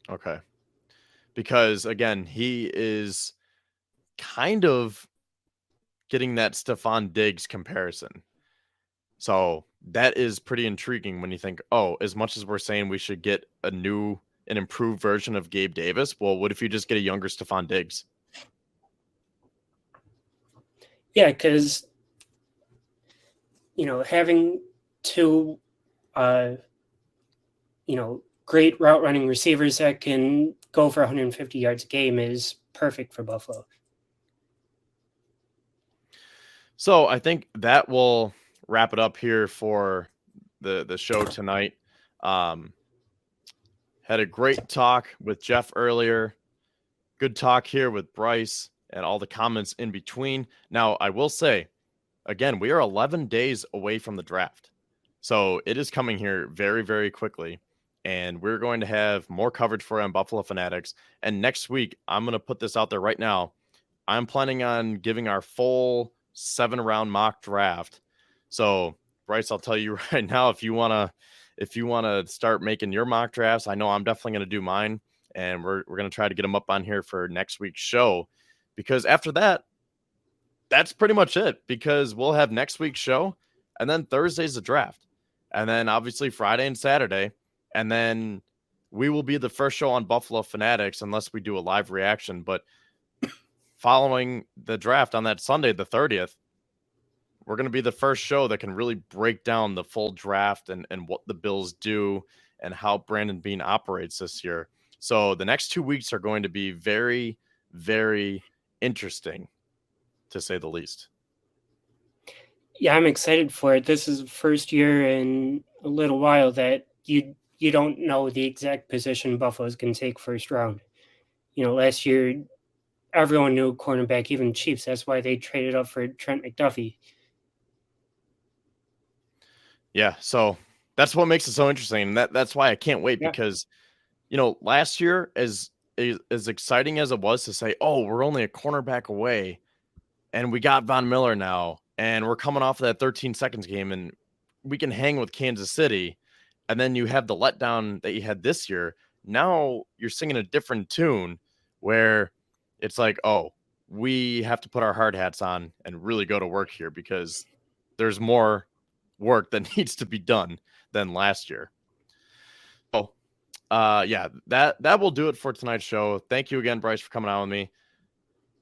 Okay. Because, again, he is kind of getting that Stephon Diggs comparison. So that is pretty intriguing when you think, as much as we're saying we should get an improved version of Gabe Davis, well, what if you just get a younger Stephon Diggs? Yeah, because, having two, great route running receivers that can go for 150 yards a game is perfect for Buffalo. So I think that will wrap it up here for the show tonight. Had a great talk with Jeff earlier. Good talk here with Bryce and all the comments in between. Now, I will say, again, we are 11 days away from the draft. So it is coming here very, very quickly. And we're going to have more coverage for you on Buffalo Fanatics. And next week, I'm going to put this out there right now. I'm planning on giving our full 7-round mock draft. So, Bryce, I'll tell you right now, if you want to start making your mock drafts, I know I'm definitely going to do mine. And we're going to try to get them up on here for next week's show. Because after that, that's pretty much it, because we'll have next week's show, and then Thursday's the draft, and then obviously Friday and Saturday, and then we will be the first show on Buffalo Fanatics unless we do a live reaction. But following the draft on that Sunday, the 30th, we're going to be the first show that can really break down the full draft and what the Bills do and how Brandon Beane operates this year. So the next 2 weeks are going to be very, very interesting, to say the least. Yeah, I'm excited for it. This is the first year in a little while that you don't know the exact position Buffalo's going to take first round. Last year, everyone knew cornerback, even Chiefs. That's why they traded up for Trent McDuffie. Yeah, so that's what makes it so interesting. And that's why I can't wait, because, last year, as exciting as it was to say, oh, we're only a cornerback away, and we got Von Miller now, and we're coming off of that 13 seconds game, and we can hang with Kansas City, and then you have the letdown that you had this year. Now you're singing a different tune where it's like, oh, we have to put our hard hats on and really go to work here, because there's more work that needs to be done than last year. So, that will do it for tonight's show. Thank you again, Bryce, for coming on with me.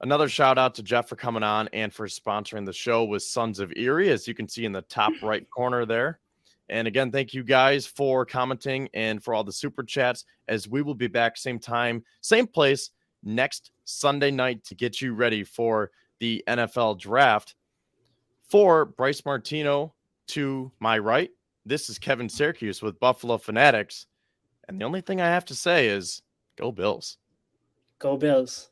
Another shout out to Jeff for coming on and for sponsoring the show with Sons of Erie, as you can see in the top right corner there. And again, thank you guys for commenting and for all the super chats, as we will be back same time, same place next Sunday night to get you ready for the NFL draft. For Bryce Martino to my right, this is Kevin Syracuse with Buffalo Fanatics. And the only thing I have to say is, go Bills. Go Bills.